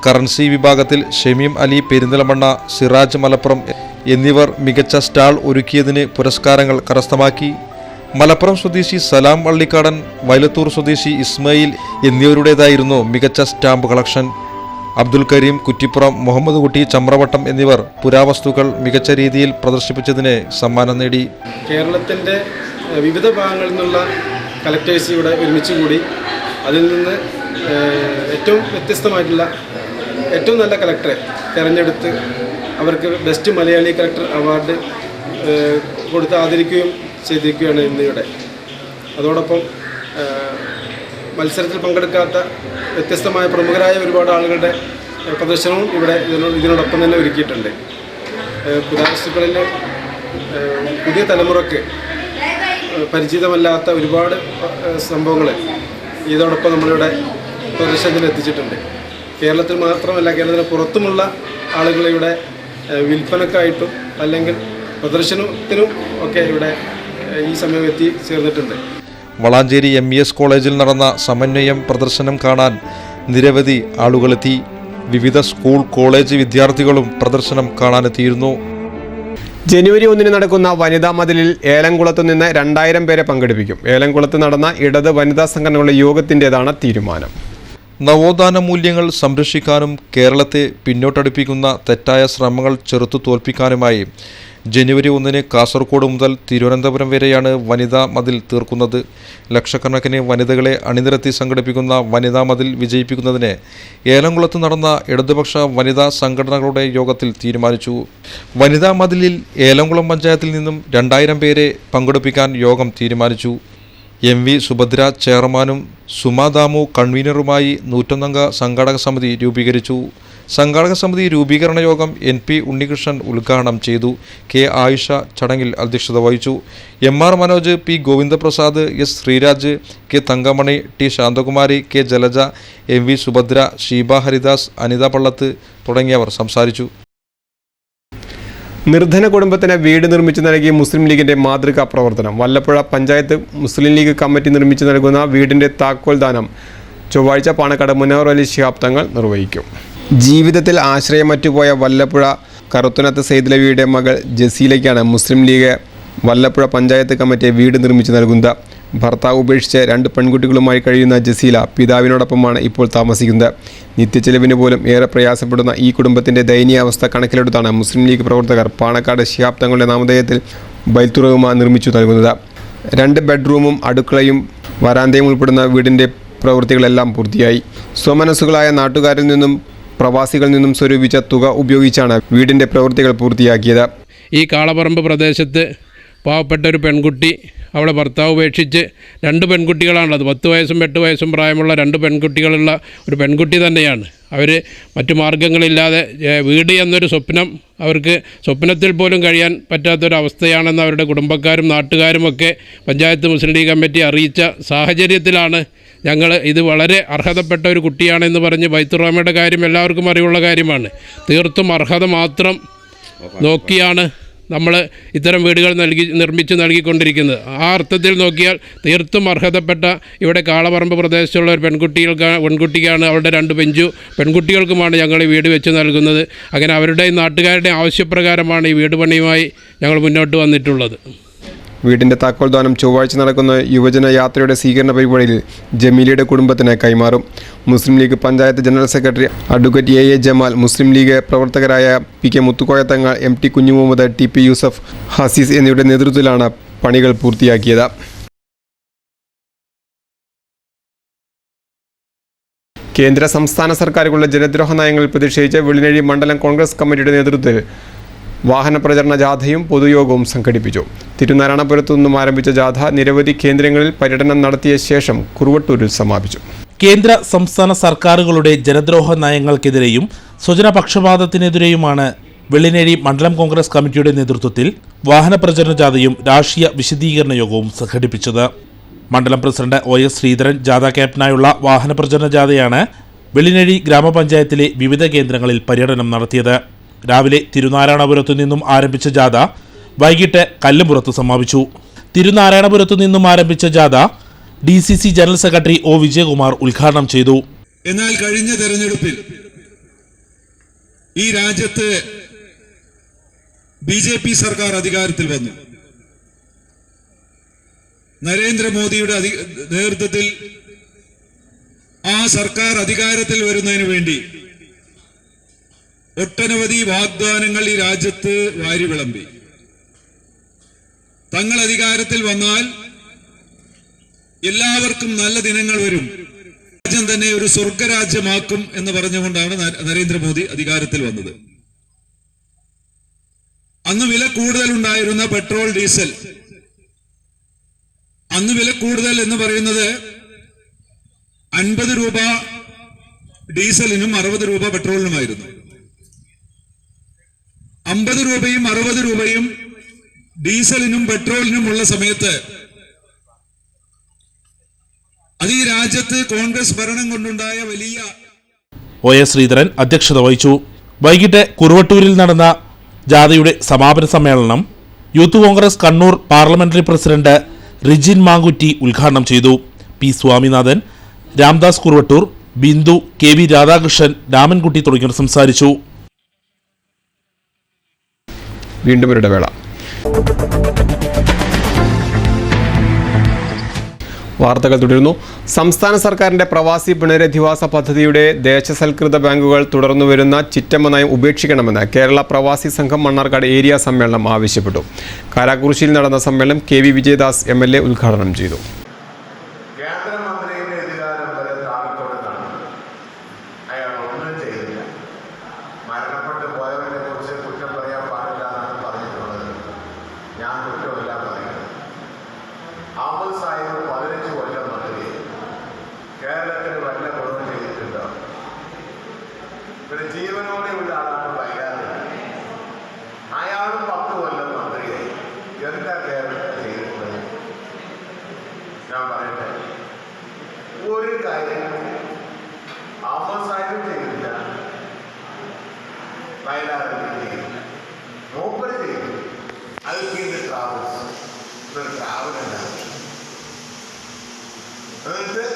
കറൻസി വിഭാഗത്തിൽ ഷമീം അലി പെരിന്തൽമണ്ണ, സിറാജ് മലപ്പുറം എന്നിവർ മികച്ച സ്റ്റാൾ ഒരുക്കിയതിന് പുരസ്കാരങ്ങൾ കരസ്ഥമാക്കി. മലപ്പുറം സ്വദേശി സലാം വള്ളിക്കാടൻ, വയലത്തൂർ സ്വദേശി ഇസ്മായിൽ എന്നിവരുടേതായിരുന്നു മികച്ച സ്റ്റാമ്പ് കളക്ഷൻ. അബ്ദുൽ കരീം കുറ്റിപ്പുറം, മുഹമ്മദ് കുട്ടി ചമ്രവട്ടം എന്നിവർ പുരാവസ്തുക്കൾ മികച്ച രീതിയിൽ പ്രദർശിപ്പിച്ചതിന് സമ്മാനം നേടി. കേരളത്തിൻ്റെ വിവിധ ഭാഗങ്ങളിൽ നിന്നുള്ള കളക്ടേഴ്സ് ഇവിടെ ഒരുമിച്ച് കൂടി അതിൽ നിന്ന് ഏറ്റവും വ്യത്യസ്തമായിട്ടുള്ള ഏറ്റവും നല്ല കളക്ടറെ തിരഞ്ഞെടുത്ത് അവർക്ക് ബെസ്റ്റ് മലയാളി കളക്ടർ അവാർഡ് കൊടുത്ത് ആദരിക്കുകയും ചെയ്തിരിക്കുകയാണ് ഇന്നിവിടെ. അതോടൊപ്പം മത്സരത്തിൽ പങ്കെടുക്കാത്ത വ്യത്യസ്തമായ പ്രമുഖരായ ഒരുപാട് ആളുകളുടെ പ്രദർശനവും ഇവിടെ ഇതിനോടൊപ്പം തന്നെ ഒരുക്കിയിട്ടുണ്ട്. പുരാവസ്തുക്കളിൽ പുതിയ തലമുറക്ക് പരിചിതമല്ലാത്ത ഒരുപാട് സംഭവങ്ങൾ ഇതോടൊപ്പം നമ്മളിവിടെ പ്രദർശനത്തിൽ എത്തിച്ചിട്ടുണ്ട്. കേരളത്തിൽ മാത്രമല്ല, കേരളത്തിന് പുറത്തുമുള്ള ആളുകളിവിടെ വിൽപ്പനക്കായിട്ടും അല്ലെങ്കിൽ പ്രദർശനത്തിനും ഒക്കെ ഇവിടെ ഈ സമയം എത്തിച്ചേർന്നിട്ടുണ്ട്. വളാഞ്ചേരി MES കോളേജിൽ നടന്ന സമന്വയം പ്രദർശനം കാണാൻ നിരവധി ആളുകളെത്തി. വിവിധ സ്കൂൾ കോളേജ് വിദ്യാർത്ഥികളും പ്രദർശനം കാണാനെത്തിയിരുന്നു. ജനുവരി 1 നടക്കുന്ന വനിതാ മതിലിൽ ഏലംകുളത്ത് നിന്ന് 2000 പേരെ പങ്കെടുപ്പിക്കും. ഏലംകുളത്ത് നടന്ന ഇടത് വനിതാ സംഘടനകളുടെ യോഗത്തിൻ്റെതാണ് തീരുമാനം. നവോത്ഥാന മൂല്യങ്ങൾ സംരക്ഷിക്കാനും കേരളത്തെ പിന്നോട്ടടുപ്പിക്കുന്ന തെറ്റായ ശ്രമങ്ങൾ ചെറുത്തു തോൽപ്പിക്കാനുമായി ജനുവരി 1 കാസർഗോഡ് മുതൽ തിരുവനന്തപുരം വരെയാണ് വനിതാ മതിൽ തീർക്കുന്നത്. ലക്ഷക്കണക്കിന് വനിതകളെ അണിനിരത്തി സംഘടിപ്പിക്കുന്ന വനിതാ മതിൽ വിജയിപ്പിക്കുന്നതിന് ഏലംകുളത്ത് നടന്ന ഇടതുപക്ഷ വനിതാ സംഘടനകളുടെ യോഗത്തിൽ തീരുമാനിച്ചു. വനിതാ മതിലിൽ ഏലംകുളം പഞ്ചായത്തിൽ നിന്നും 2000 പേരെ പങ്കെടുപ്പിക്കാൻ യോഗം തീരുമാനിച്ചു. MV സുഭദ്ര ചെയർമാനും സുമാ ദാമു കൺവീനറുമായി 101-അംഗ സംഘാടക സമിതി രൂപീകരിച്ചു. സംഘാടക സമിതി രൂപീകരണ യോഗം NP ഉണ്ണികൃഷ്ണൻ ഉദ്ഘാടനം ചെയ്തു. K ആയിഷ ചടങ്ങിൽ അധ്യക്ഷത വഹിച്ചു. MR Manoj, P Govindaprasad, S Sreeraj, K Thankamani, T Shanthakumari, K Jalaja, MV Subhadra, Sheeba Haridas, Anitha Pallath തുടങ്ങിയവർ സംസാരിച്ചു. നിർധന കുടുംബത്തിന് വീട് നിർമ്മിച്ചു നൽകി മുസ്ലിം ലീഗിന്റെ മാതൃകാ പ്രവർത്തനം. വല്ലപ്പുഴ പഞ്ചായത്ത് മുസ്ലിം ലീഗ് കമ്മിറ്റി നിർമ്മിച്ചു നൽകുന്ന വീടിന്റെ താക്കോൽ ദാനം ചൊവ്വാഴ്ച പാണക്കാട് മുനവർ അലി ശിഹാബ് തങ്ങൾ നിർവഹിക്കും. ജീവിതത്തിൽ ആശ്രയമറ്റുപോയ വല്ലപ്പുഴ കറുത്തുനത്ത് സെയ്ദലവിയുടെ മകൾ ജസീലയ്ക്കാണ് മുസ്ലിം ലീഗ് വല്ലപ്പുഴ പഞ്ചായത്ത് കമ്മിറ്റി വീട് നിർമ്മിച്ചു നൽകുന്നത്. ഭർത്താവ് ഉപേക്ഷിച്ച് 2 പെൺകുട്ടികളുമായി കഴിയുന്ന ജസീല പിതാവിനോടൊപ്പമാണ് ഇപ്പോൾ താമസിക്കുന്നത്. നിത്യച്ചെലവിന് പോലും ഏറെ പ്രയാസപ്പെടുന്ന ഈ കുടുംബത്തിൻ്റെ ദയനീയാവസ്ഥ കണക്കിലെടുത്താണ് മുസ്ലിം ലീഗ് പ്രവർത്തകർ പാണക്കാട് ശിഹാബ് തങ്ങളുടെ നാമധേയത്തിൽ ബൈത്തുറഹ്മ നിർമ്മിച്ചു നൽകുന്നത്. 2 ബെഡ്റൂമും അടുക്കളയും വരാന്തയും ഉൾപ്പെടുന്ന വീടിൻ്റെ പ്രവൃത്തികളെല്ലാം പൂർത്തിയായി. സ്വമനസ്സുകളായ നാട്ടുകാരിൽ നിന്നും പ്രവാസികളിൽ നിന്നും സ്വരൂപിച്ച തുക ഉപയോഗിച്ചാണ് വീടിൻ്റെ പ്രവൃത്തികൾ പൂർത്തിയാക്കിയത്. ഈ കാളപ്പറമ്പ് പ്രദേശത്ത് പാവപ്പെട്ട ഒരു പെൺകുട്ടി അവളെ ഭർത്താവ് ഉപേക്ഷിച്ച് 2 പെൺകുട്ടികളാണുള്ളത്. 10 വയസ്സും 8 വയസ്സും പ്രായമുള്ള 2 പെൺകുട്ടികളുള്ള ഒരു പെൺകുട്ടി തന്നെയാണ്. അവർ മറ്റു മാർഗങ്ങളില്ലാതെ വീട് എന്നൊരു സ്വപ്നം അവർക്ക് സ്വപ്നത്തിൽ പോലും കഴിയാൻ പറ്റാത്തൊരവസ്ഥയാണെന്ന് അവരുടെ കുടുംബക്കാരും നാട്ടുകാരുമൊക്കെ പഞ്ചായത്ത് മുസ്ലിം ലീഗ് കമ്മിറ്റി അറിയിച്ച സാഹചര്യത്തിലാണ് ഞങ്ങൾ ഇത് വളരെ അർഹതപ്പെട്ട ഒരു കുട്ടിയാണെന്ന് പറഞ്ഞ് ബൈത്തുറഹ്മയുടെ കാര്യം എല്ലാവർക്കും അറിവുള്ള കാര്യമാണ്. തീർത്തും അർഹത മാത്രം നോക്കിയാണ് നമ്മൾ ഇത്തരം വീടുകൾ നിർമ്മിച്ച് നൽകിക്കൊണ്ടിരിക്കുന്നത്. ആ അർത്ഥത്തിൽ നോക്കിയാൽ തീർത്തും അർഹതപ്പെട്ട ഇവിടെ കാളപ്പറമ്പ് പ്രദേശത്തുള്ള ഒരു പെൺകുട്ടിക്കാണ് അവരുടെ 2 പെൺകുട്ടികൾക്കുമാണ് ഞങ്ങൾ ഈ വീട് വെച്ച് നൽകുന്നത്. അങ്ങനെ അവരുടെയും നാട്ടുകാരുടെയും ആവശ്യപ്രകാരമാണ് ഈ വീട് പണിയുമായി ഞങ്ങൾ മുന്നോട്ട് വന്നിട്ടുള്ളത്. വീടിൻ്റെ താക്കോൽ ദാനം ചൊവ്വാഴ്ച നടക്കുന്ന യുവജന യാത്രയുടെ സ്വീകരണ പരിപാടിയിൽ ജമീലയുടെ കുടുംബത്തിന് കൈമാറും. Muslim League panchayat general secretary advocate AA Jamal, Muslim League പ്രവർത്തകരായ PK Muthukoya Thangal, MT Kunjumuhammad, TP Yusuf, ഹസീസ് എന്നിവരുടെ നേതൃത്വത്തിലാണ് പണികൾ പൂർത്തിയാക്കിയത്. കേന്ദ്ര സംസ്ഥാന സർക്കാരുകളുടെ ജനദ്രോഹ നയങ്ങളിൽ പ്രതിഷേധിച്ച് വെള്ളിനഴി മണ്ഡലം കോൺഗ്രസ് കമ്മിറ്റിയുടെ നേതൃത്വത്തിൽ വാഹന പ്രചരണ ജാഥയും പൊതുയോഗവും സംഘടിപ്പിച്ചു. തിരുനാരായണപുരത്തു നിന്നും ആരംഭിച്ച ജാഥ നിരവധി കേന്ദ്രങ്ങളിൽ പര്യടനം നടത്തിയ ശേഷം കുറുവട്ടൂരിൽ സമാപിച്ചു. കേന്ദ്ര സംസ്ഥാന സർക്കാരുകളുടെ ജനദ്രോഹ നയങ്ങൾക്കെതിരെയും സ്വജനപക്ഷപാതത്തിനെതിരെയുമാണ് വെള്ളിനേഴി മണ്ഡലം കോൺഗ്രസ് കമ്മിറ്റിയുടെ നേതൃത്വത്തിൽ വാഹന പ്രചരണ ജാഥയും രാഷ്ട്രീയ വിശദീകരണ യോഗവും സംഘടിപ്പിച്ചത്. മണ്ഡലം പ്രസിഡന്റ് OS ശ്രീധരൻ ജാഥ ക്യാപ്റ്റനായുള്ള വാഹന പ്രചരണ ജാഥയാണ് വെള്ളിനേഴി ഗ്രാമപഞ്ചായത്തിലെ വിവിധ കേന്ദ്രങ്ങളിൽ പര്യടനം നടത്തിയത്. രാവിലെ തിരുനാരായണപുരത്തു നിന്നും ആരംഭിച്ച ജാഥ വൈകിട്ട് കല്ലുംപുറത്ത് സമാപിച്ചു. തിരുനാരായണപുരത്തു നിന്നും ആരംഭിച്ച ജാഥ DCC general secretary O Vijayakumar ഉദ്ഘാടനം ചെയ്തു. എന്നാൽ കഴിഞ്ഞ തെരഞ്ഞെടുപ്പിൽ ഈ രാജ്യത്ത് BJP സർക്കാർ അധികാരത്തിൽ വന്നു. നരേന്ദ്രമോദിയുടെ നേതൃത്വത്തിൽ ആ സർക്കാർ അധികാരത്തിൽ വരുന്നതിന് വേണ്ടി ഒട്ടനവധി വാഗ്ദാനങ്ങൾ ഈ രാജ്യത്ത് വാരി വിളമ്പി. തങ്ങൾ അധികാരത്തിൽ വന്നാൽ എല്ലാവർക്കും നല്ല ദിനങ്ങൾ വരും, രാജ്യം തന്നെ ഒരു സ്വർഗരാജ്യമാക്കും എന്ന് പറഞ്ഞുകൊണ്ടാണ് നരേന്ദ്രമോദി അധികാരത്തിൽ വന്നത്. അന്ന് വില കൂടുതലുണ്ടായിരുന്ന പെട്രോൾ, ഡീസൽ, അന്ന് വില കൂടുതൽ എന്ന് പറയുന്നത് 50 രൂപ ഡീസലിനും 60 രൂപ പെട്രോളിനുമായിരുന്നു. 50 രൂപയും 60 രൂപയും ഡീസലിനും പെട്രോളിനും ഉള്ള സമയത്ത് അത് ഈ രാജ്യത്ത് കോൺഗ്രസ് ഭരണം കൊണ്ടുണ്ടായ വലിയ OS ശ്രീധരൻ അധ്യക്ഷത വഹിച്ചു. വൈകിട്ട് കുറുവട്ടൂരിൽ നടന്ന ജാഥയുടെ സമാപന സമ്മേളനം യൂത്ത് കോൺഗ്രസ് കണ്ണൂർ പാർലമെന്ററി പ്രസിഡന്റ് റിജിൻ മാങ്കുറ്റി ഉദ്ഘാടനം ചെയ്തു. P സ്വാമിനാഥൻ, രാംദാസ് കുറുവട്ടൂർ, ബിന്ദു, KV രാധാകൃഷ്ണൻ, രാമൻകുട്ടി തുടങ്ങിയവർ സംസാരിച്ചു. വീണ്ടും ഒരു ഇടവേള. വാർത്തകൾ തുടരുന്നു. സംസ്ഥാന സർക്കാരിന്റെ പ്രവാസി പുനരധിവാസ പദ്ധതിയുടെ ദേശസൽകൃത ബാങ്കുകൾ തുടർന്നുവരുന്ന ചിറ്റമ്മ നയം ഉപേക്ഷിക്കണമെന്ന് കേരള പ്രവാസി സംഘം മണ്ണാർക്കാട് ഏരിയ സമ്മേളനം ആവശ്യപ്പെട്ടു. കാരാക്കുറിശ്ശിയിൽ നടന്ന സമ്മേളനം KV വിജയദാസ് MLA ഉദ്ഘാടനം ചെയ്തു. ജീവനോടെയുള്ള ആളാണ് വൈകാതെ, അയാളും 10 കൊല്ലം മന്ത്രിയായി. എന്താ കേരളത്തിൽ ചെയ്തിട്ടുള്ളത്? ഞാൻ പറയട്ടെ, ഒരു കാര്യം അവസാനം ചെയ്തില്ല, വയനാട്ടിൽ ചെയ്തില്ല, മൂപ്പര് ചെയ്തു. അത് ചെയ്ത് ട്രാവൽസ്, ഇതൊരു ട്രാവലല്ല. എന്നിട്ട്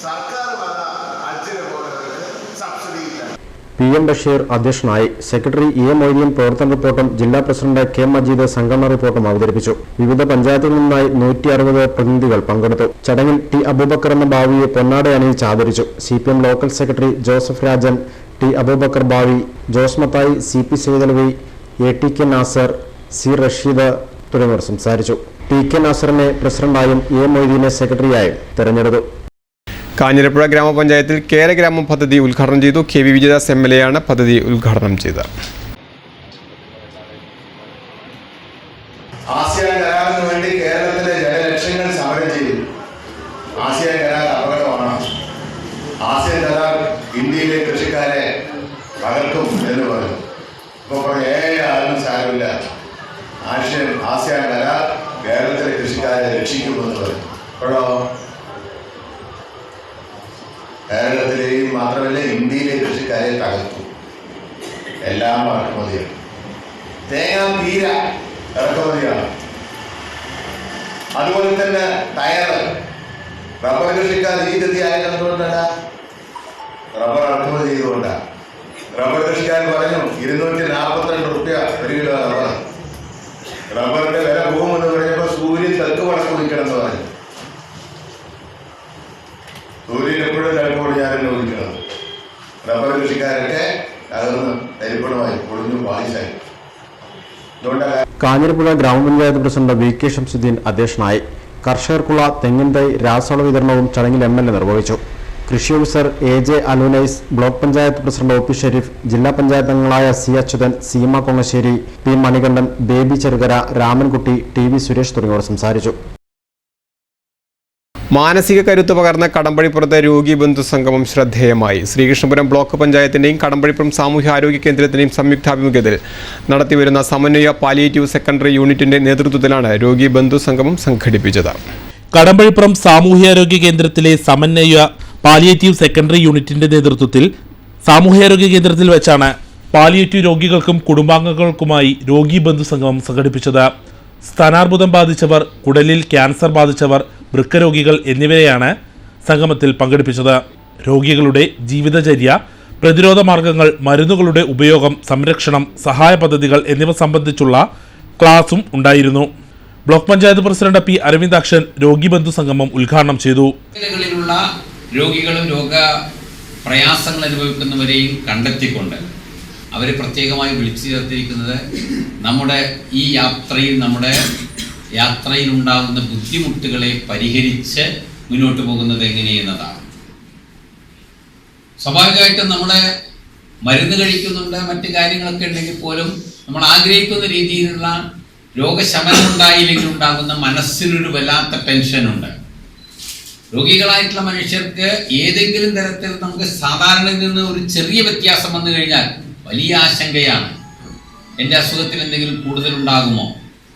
സർക്കാർ വന്ന അച്ഛനെ പോലുള്ളവർക്ക് സബ്സിഡി ഇല്ല. PM ബഷീർ അധ്യക്ഷനായി. സെക്രട്ടറി EA മൊയ്തീൻ പ്രവർത്തന റിപ്പോർട്ടും ജില്ലാ പ്രസിഡന്റ് K മജീദ് സംഘടനാ റിപ്പോർട്ടും അവതരിപ്പിച്ചു. വിവിധ പഞ്ചായത്തുകളിൽ നിന്നായി 160 പ്രതിനിധികൾ പങ്കെടുത്തു. ചടങ്ങിൽ T അബൂബക്കർ എന്ന ഭാവിയെ പൊന്നാട അണിയിച്ച് ആദരിച്ചു. CPM local secretary Joseph Rajan, T Aboobacker ഭാവി, Jose Mathai, CP Saidalavi, ATK Nasar, C Rasheed തുടങ്ങിയവർ സംസാരിച്ചു. TK നാസറിനെ പ്രസിഡന്റായും EA മൊയ്തീനെ സെക്രട്ടറിയായും തെരഞ്ഞെടുത്തു. കാഞ്ഞിരപ്പുഴ ഗ്രാമപഞ്ചായത്തിൽ കേരഗ്രാമം പദ്ധതി ഉദ്ഘാടനം ചെയ്തു. KV വിജയദാസ് MLA ആണ് പദ്ധതി ഉദ്ഘാടനം ചെയ്തത്. ആസിയാൻ കരാറിന് വേണ്ടി കേരളത്തിലെ ജനലക്ഷങ്ങൾ സമരം ചെയ്തു. ആസിയാൻ കരാർ അപകടമാണ്. ആസിയാൻ കരാർ ഇന്ത്യയിലെ കൃഷിക്കാരെ തകർക്കും എന്ന് പറഞ്ഞു. ഇപ്പോൾ ആരും സാരമില്ല, ആസിയാൻ കരാർ കേരളത്തിലെ കൃഷിക്കാരെ രക്ഷിക്കുമെന്ന് പറഞ്ഞു. അപ്പോഴോ കേരളത്തിലെയും മാത്രമല്ല ഇന്ത്യയിലെ കൃഷിക്കാരെ തകർത്തു. എല്ലാം ഇറക്കുമതിയാണ്. തേങ്ങ തീര ഇറക്കുമതിയാണ്. അതുപോലെ തന്നെ ടയർ, റബ്ബർ കൃഷിക്കാർ ഈ ഗതി ആയതുകൊണ്ടല്ല, റബ്ബർ ഇറക്കുമതി ചെയ്തുകൊണ്ടാണ്. റബ്ബർ കൃഷിക്കാർ പറഞ്ഞു 242 രൂപ 1 കിലോ റബ്ബർ. റബ്ബറിന്റെ വില പോകുമെന്ന് പറഞ്ഞപ്പോൾ സൂര്യൻ തെക്ക് വടക്ക് നിൽക്കണമെന്ന് പറഞ്ഞു. സൂര്യൻ എപ്പോഴും കിഴക്കോട് ഞാനെന്നെ വിളിക്കണം. റബ്ബർ കൃഷിക്കാരൊക്കെ തകർന്ന് തരിപ്പണമായി പൊളിഞ്ഞു പായസായി. കാഞ്ഞിരപ്പുഴ ഗ്രാമപഞ്ചായത്ത് പ്രസിഡന്റ് VK ഷംസുദ്ദീൻ അധ്യക്ഷനായി. കർഷകർക്കുള്ള തെങ്ങിൻ തൈ രാസവള വിതരണവും ചടങ്ങിൽ MLA നിർവഹിച്ചു. കൃഷി officer AJ Alunais, block panchayat president OP Sherif, ജില്ലാ പഞ്ചായത്ത് അംഗങ്ങളായ C Achuthan, Seema Kongassery, P Manikandan, Baby Cherukara, Ramankutty, TV Suresh തുടങ്ങിയവർ സംസാരിച്ചു. മാനസിക കരുത്ത് പകർന്ന കടമ്പഴിപ്പുറത്തെ രോഗി ബന്ധു സംഗമം ശ്രദ്ധേയമായി. ശ്രീകൃഷ്ണപുരം ബ്ലോക്ക് പഞ്ചായത്തിന്റെയും കടമ്പഴിപ്പുറം സാമൂഹ്യ ആരോഗ്യ കേന്ദ്രത്തിന്റെയും സംയുക്താഭിമുഖ്യത്തിൽ നടത്തിവരുന്ന സമന്വയ പാലിയേറ്റീവ് സെക്കൻഡറി യൂണിറ്റിന്റെ നേതൃത്വത്തിലാണ് രോഗി ബന്ധു സംഗമം സംഘടിപ്പിച്ചത്. കടമ്പഴിപ്പുറം സാമൂഹ്യാരോഗ്യ കേന്ദ്രത്തിലെ സമന്വയ പാലിയേറ്റീവ് സെക്കൻഡറി യൂണിറ്റിന്റെ നേതൃത്വത്തിൽ സാമൂഹ്യാരോഗ്യ കേന്ദ്രത്തിൽ വെച്ചാണ് പാലിയേറ്റീവ് രോഗികൾക്കും കുടുംബാംഗങ്ങൾക്കുമായി രോഗി ബന്ധു സംഗമം സംഘടിപ്പിച്ചത്. സ്ഥാനാർബുദം ബാധിച്ചവർ, കുടലിൽ ക്യാൻസർ ബാധിച്ചവർ, വൃക്കരോഗികൾ എന്നിവരെയാണ് സംഗമത്തിൽ പങ്കെടുപ്പിച്ചത്. രോഗികളുടെ ജീവിതചര്യ, പ്രതിരോധ മാർഗങ്ങൾ, മരുന്നുകളുടെ ഉപയോഗം, സംരക്ഷണം, സഹായ പദ്ധതികൾ എന്നിവ സംബന്ധിച്ചുള്ള ക്ലാസും ഉണ്ടായിരുന്നു. Block panchayat president P Aravindakshan രോഗി ബന്ധു സംഗമം ഉദ്ഘാടനം ചെയ്തു. രോഗികളും രോഗ പ്രയാസങ്ങൾ അനുഭവിക്കുന്നവരെയും കണ്ടെത്തിക്കൊണ്ട് അവരെ പ്രത്യേകമായി വിളിച്ചു ചേർത്തിരിക്കുന്നത് നമ്മുടെ ഈ യാത്രയിൽ ഉണ്ടാകുന്ന ബുദ്ധിമുട്ടുകളെ പരിഹരിച്ച് മുന്നോട്ട് പോകുന്നത് എങ്ങനെയെന്നതാണ്. സ്വാഭാവികമായിട്ടും നമ്മുടെ മരുന്ന് കഴിക്കുന്നുണ്ട്, മറ്റു കാര്യങ്ങളൊക്കെ ഉണ്ടെങ്കിൽ പോലും നമ്മൾ ആഗ്രഹിക്കുന്ന രീതിയിലുള്ള രോഗശമനം ഉണ്ടായില്ലെങ്കിൽ ഉണ്ടാകുന്ന മനസ്സിനൊരു വല്ലാത്ത ടെൻഷനുണ്ട്. രോഗികളായിട്ടുള്ള മനുഷ്യർക്ക് ഏതെങ്കിലും തരത്തിൽ നമുക്ക് സാധാരണയിൽ നിന്ന് ഒരു ചെറിയ വ്യത്യാസം വന്നു കഴിഞ്ഞാൽ വലിയ ആശങ്കയാണ്. എൻ്റെ അസുഖത്തിൽ എന്തെങ്കിലും കൂടുതലുണ്ടാകുമോ,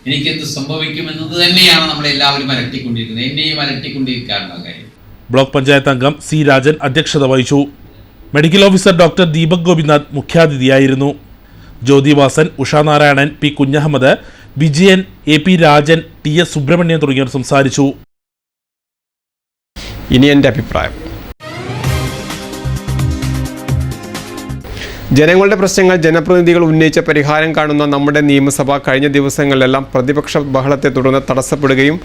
എനിക്കെന്ത് സംഭവിക്കുമെന്നത് തന്നെയാണ് നമ്മളെല്ലാവരും അലട്ടിക്കൊണ്ടിരിക്കുന്നത്. എന്നെയും അലട്ടിക്കൊണ്ടിരിക്കാനുള്ള കാര്യം. ബ്ലോക്ക് പഞ്ചായത്ത് അംഗം C രാജൻ അധ്യക്ഷത വഹിച്ചു. Medical officer doctor Deepak Gopinath മുഖ്യാതിഥിയായിരുന്നു. Jyothivasan, Ushanarayanan, P Kunhahammed, Vijayan, AP Rajan, TS Subrahmanian തുടങ്ങിയവർ സംസാരിച്ചു. ഇനി എൻ്റെ അഭിപ്രായം. ജനങ്ങളുടെ പ്രശ്നങ്ങൾ ജനപ്രതിനിധികൾ ഉന്നയിച്ച പരിഹാരം കാണുന്ന നമ്മുടെ നിയമസഭ കഴിഞ്ഞ ദിവസങ്ങളിലെല്ലാം പ്രതിപക്ഷ ബഹളത്തെ തുടർന്ന് തടസ്സപ്പെടുകയും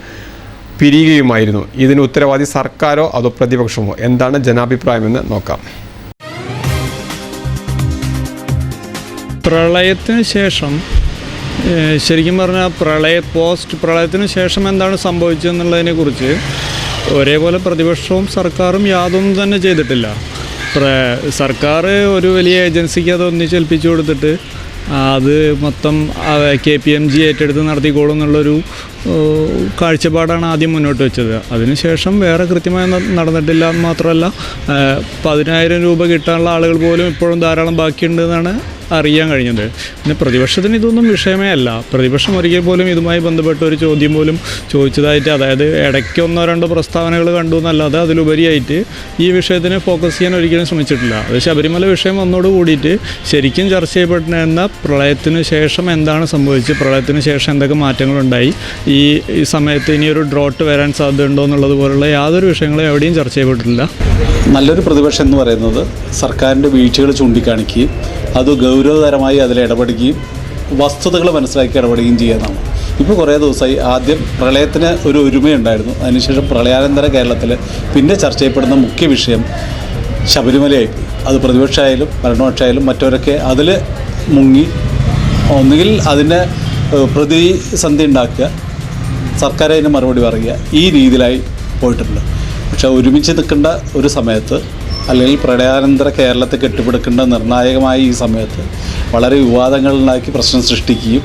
പിരിയുകയുമായിരുന്നു. ഇതിന് ഉത്തരവാദി സർക്കാരോ അതോ പ്രതിപക്ഷമോ? എന്താണ് ജനാഭിപ്രായമെന്ന് നോക്കാം. പ്രളയത്തിന് ശേഷം ശരിക്കും പറഞ്ഞാൽ പോസ്റ്റ് പ്രളയത്തിന് ശേഷം എന്താണ് സംഭവിച്ചതെന്നുള്ളതിനെക്കുറിച്ച് ഒരേപോലെ പ്രതിപക്ഷവും സർക്കാരും യാതൊന്നും തന്നെ ചെയ്തിട്ടില്ല. സർക്കാർ ഒരു വലിയ ഏജൻസിക്ക് അത് ഒന്നിച്ചേൽപ്പിച്ചു കൊടുത്തിട്ട് അത് മൊത്തം KPMG ഏറ്റെടുത്ത് നടത്തിക്കോളും എന്നുള്ളൊരു കാഴ്ചപ്പാടാണ് ആദ്യം മുന്നോട്ട് വെച്ചത്. അതിനുശേഷം വേറെ കൃത്യമായി നടന്നിട്ടില്ല എന്ന് മാത്രമല്ല 10,000 രൂപ കിട്ടാനുള്ള ആളുകൾ പോലും ഇപ്പോഴും ധാരാളം ബാക്കിയുണ്ടെന്നാണ് അറിയാൻ കഴിഞ്ഞത്. പിന്നെ പ്രതിപക്ഷത്തിന് ഇതൊന്നും വിഷയമേ അല്ല. പ്രതിപക്ഷം ഒരിക്കൽ പോലും ഇതുമായി ബന്ധപ്പെട്ട ഒരു ചോദ്യം പോലും ചോദിച്ചതായിട്ട്, അതായത് ഇടയ്ക്ക് 1-2 പ്രസ്താവനകൾ കണ്ടു എന്നല്ലാതെ അതിലുപരിയായിട്ട് ഈ വിഷയത്തിനെ ഫോക്കസ് ചെയ്യാൻ ഒരിക്കലും ശ്രമിച്ചിട്ടില്ല. അത് ശബരിമല വിഷയം വന്നോട് കൂടിയിട്ട് ശരിക്കും ചർച്ച ചെയ്യപ്പെട്ടിരുന്ന പ്രളയത്തിന് ശേഷം എന്താണ് സംഭവിച്ചത്, പ്രളയത്തിന് ശേഷം എന്തൊക്കെ മാറ്റങ്ങളുണ്ടായി, ഈ സമയത്ത് ഇനിയൊരു ഡ്രോട്ട് വരാൻ സാധ്യതയുണ്ടോ എന്നുള്ളത് പോലുള്ള യാതൊരു വിഷയങ്ങളും എവിടെയും ചർച്ച ചെയ്യപ്പെട്ടിട്ടില്ല. നല്ലൊരു പ്രതിപക്ഷം എന്ന് പറയുന്നത് സർക്കാരിൻ്റെ വീഴ്ചകൾ ചൂണ്ടിക്കാണിക്കുകയും അത് ഗൗരവതരമായി അതിൽ ഇടപെടുകയും വസ്തുതകൾ മനസ്സിലാക്കി ഇടപെടുകയും ചെയ്യുന്നതാണ്. ഇപ്പോൾ കുറേ ദിവസമായി ആദ്യം പ്രളയത്തിന് ഒരു ഒരുമയുണ്ടായിരുന്നു. അതിനുശേഷം പ്രളയാനന്തര കേരളത്തിൽ പിന്നെ ചർച്ച ചെയ്യപ്പെടുന്ന മുഖ്യ വിഷയം ശബരിമലയായി. അത് പ്രതിപക്ഷമായാലും ഭരണപക്ഷമായാലും മറ്റവരൊക്കെ അതിൽ മുങ്ങി ഒന്നുകിൽ അതിൻ്റെ പ്രതിസന്ധി ഉണ്ടാക്കുക, സർക്കാർ അതിന് മറുപടി പറയുക, ഈ രീതിയിലായി പോയിട്ടുണ്ട്. പക്ഷേ ഒരുമിച്ച് നിൽക്കേണ്ട ഒരു സമയത്ത്, അല്ലെങ്കിൽ പ്രളയാനന്തര കേരളത്തെ കെട്ടിപ്പടുക്കേണ്ട നിർണായകമായ ഈ സമയത്ത് വളരെ വിവാദങ്ങളുണ്ടാക്കി പ്രശ്നം സൃഷ്ടിക്കുകയും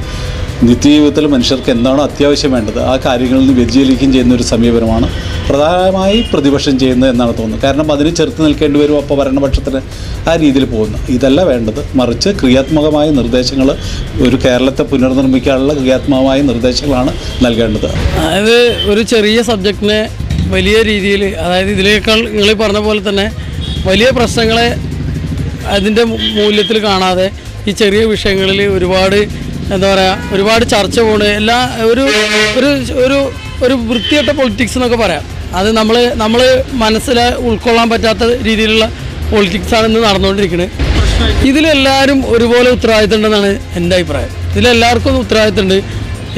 നിത്യജീവിതത്തിൽ മനുഷ്യർക്ക് എന്താണോ അത്യാവശ്യം വേണ്ടത് ആ കാര്യങ്ങളിൽ നിന്ന് വ്യതിചലിക്കുകയും ചെയ്യുന്ന ഒരു സമീപനമാണ് പ്രധാനമായി പ്രതിപക്ഷം ചെയ്യുന്നത് എന്നാണ് തോന്നുന്നത്. കാരണം അതിന് ചെറുത്ത് നിൽക്കേണ്ടി വരും അപ്പോൾ ഭരണപക്ഷത്തിന് ആ രീതിയിൽ പോകുന്നു. ഇതല്ല വേണ്ടത്, മറിച്ച് ക്രിയാത്മകമായ നിർദ്ദേശങ്ങൾ, ഒരു കേരളത്തെ പുനർനിർമ്മിക്കാനുള്ള ക്രിയാത്മകമായ നിർദ്ദേശങ്ങളാണ് നൽകേണ്ടത്. അതായത് ഒരു ചെറിയ സബ്ജക്റ്റിനെ വലിയ രീതിയിൽ, അതായത് ഇതിനേക്കാൾ നിങ്ങൾ പറഞ്ഞ പോലെ തന്നെ വലിയ പ്രശ്നങ്ങളെ അതിൻ്റെ മൂല്യത്തിൽ കാണാതെ ഈ ചെറിയ വിഷയങ്ങളിൽ ഒരുപാട് ഒരുപാട് ചർച്ച പോണ് എല്ലാ ഒരു ഒരു ഒരു ഒരു വൃത്തികെട്ട പൊളിറ്റിക്സ് എന്നൊക്കെ പറയാം. അത് നമ്മൾ ഉൾക്കൊള്ളാൻ പറ്റാത്ത രീതിയിലുള്ള പൊളിറ്റിക്സാണ് ഇന്ന് നടന്നുകൊണ്ടിരിക്കുന്നത്. ഇതിലെല്ലാവരും ഒരുപോലെ ഉത്തരവാദിത്തം ഉണ്ടെന്നാണ് എൻ്റെ അഭിപ്രായം. ഇതിലെല്ലാവർക്കും ഉത്തരവാദിത്തമുണ്ട്.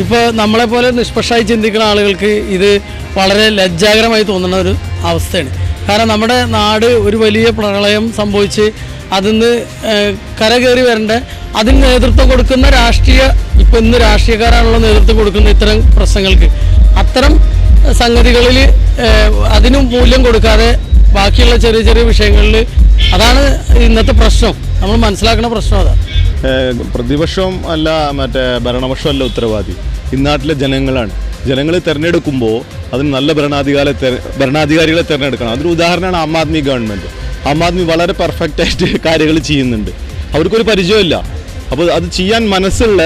ഇപ്പോൾ നമ്മളെപ്പോലെ നിഷ്പക്ഷമായി ചിന്തിക്കുന്ന ആളുകൾക്ക് ഇത് വളരെ ലജ്ജാകരമായി തോന്നുന്ന ഒരു അവസ്ഥയാണ്. കാരണം നമ്മുടെ നാട് ഒരു വലിയ പ്രളയം സംഭവിച്ച് അതിന്ന് കരകയറി വരേണ്ട, അതിന് നേതൃത്വം കൊടുക്കുന്ന ഇപ്പോൾ ഇന്ന് രാഷ്ട്രീയക്കാരാണല്ലോ നേതൃത്വം കൊടുക്കുന്ന ഇത്തരം പ്രശ്നങ്ങൾക്ക്. അത്തരം സംഗതികളിൽ അതിനും മൂല്യം കൊടുക്കാതെ ബാക്കിയുള്ള ചെറിയ ചെറിയ വിഷയങ്ങളിൽ അതാണ് ഇന്നത്തെ പ്രശ്നം. നമ്മൾ മനസ്സിലാക്കുന്ന പ്രശ്നം അതാണ്. പ്രതിപക്ഷം അല്ല മറ്റേ ഭരണപക്ഷമല്ല ഉത്തരവാദി, ഇന്നാട്ടിലെ ജനങ്ങളാണ്. ജനങ്ങൾ തിരഞ്ഞെടുക്കുമ്പോൾ അതിന് നല്ല ഭരണാധികാരികളെ തിരഞ്ഞെടുക്കണം. അതിന് ഉദാഹരണമാണ് ആം ആദ്മി ഗവൺമെൻറ്. ആം ആദ്മി വളരെ പെർഫെക്റ്റായിട്ട് കാര്യങ്ങൾ ചെയ്യുന്നുണ്ട്. അവർക്കൊരു പരിചയമില്ല. അപ്പോൾ അത് ചെയ്യാൻ മനസ്സുള്ള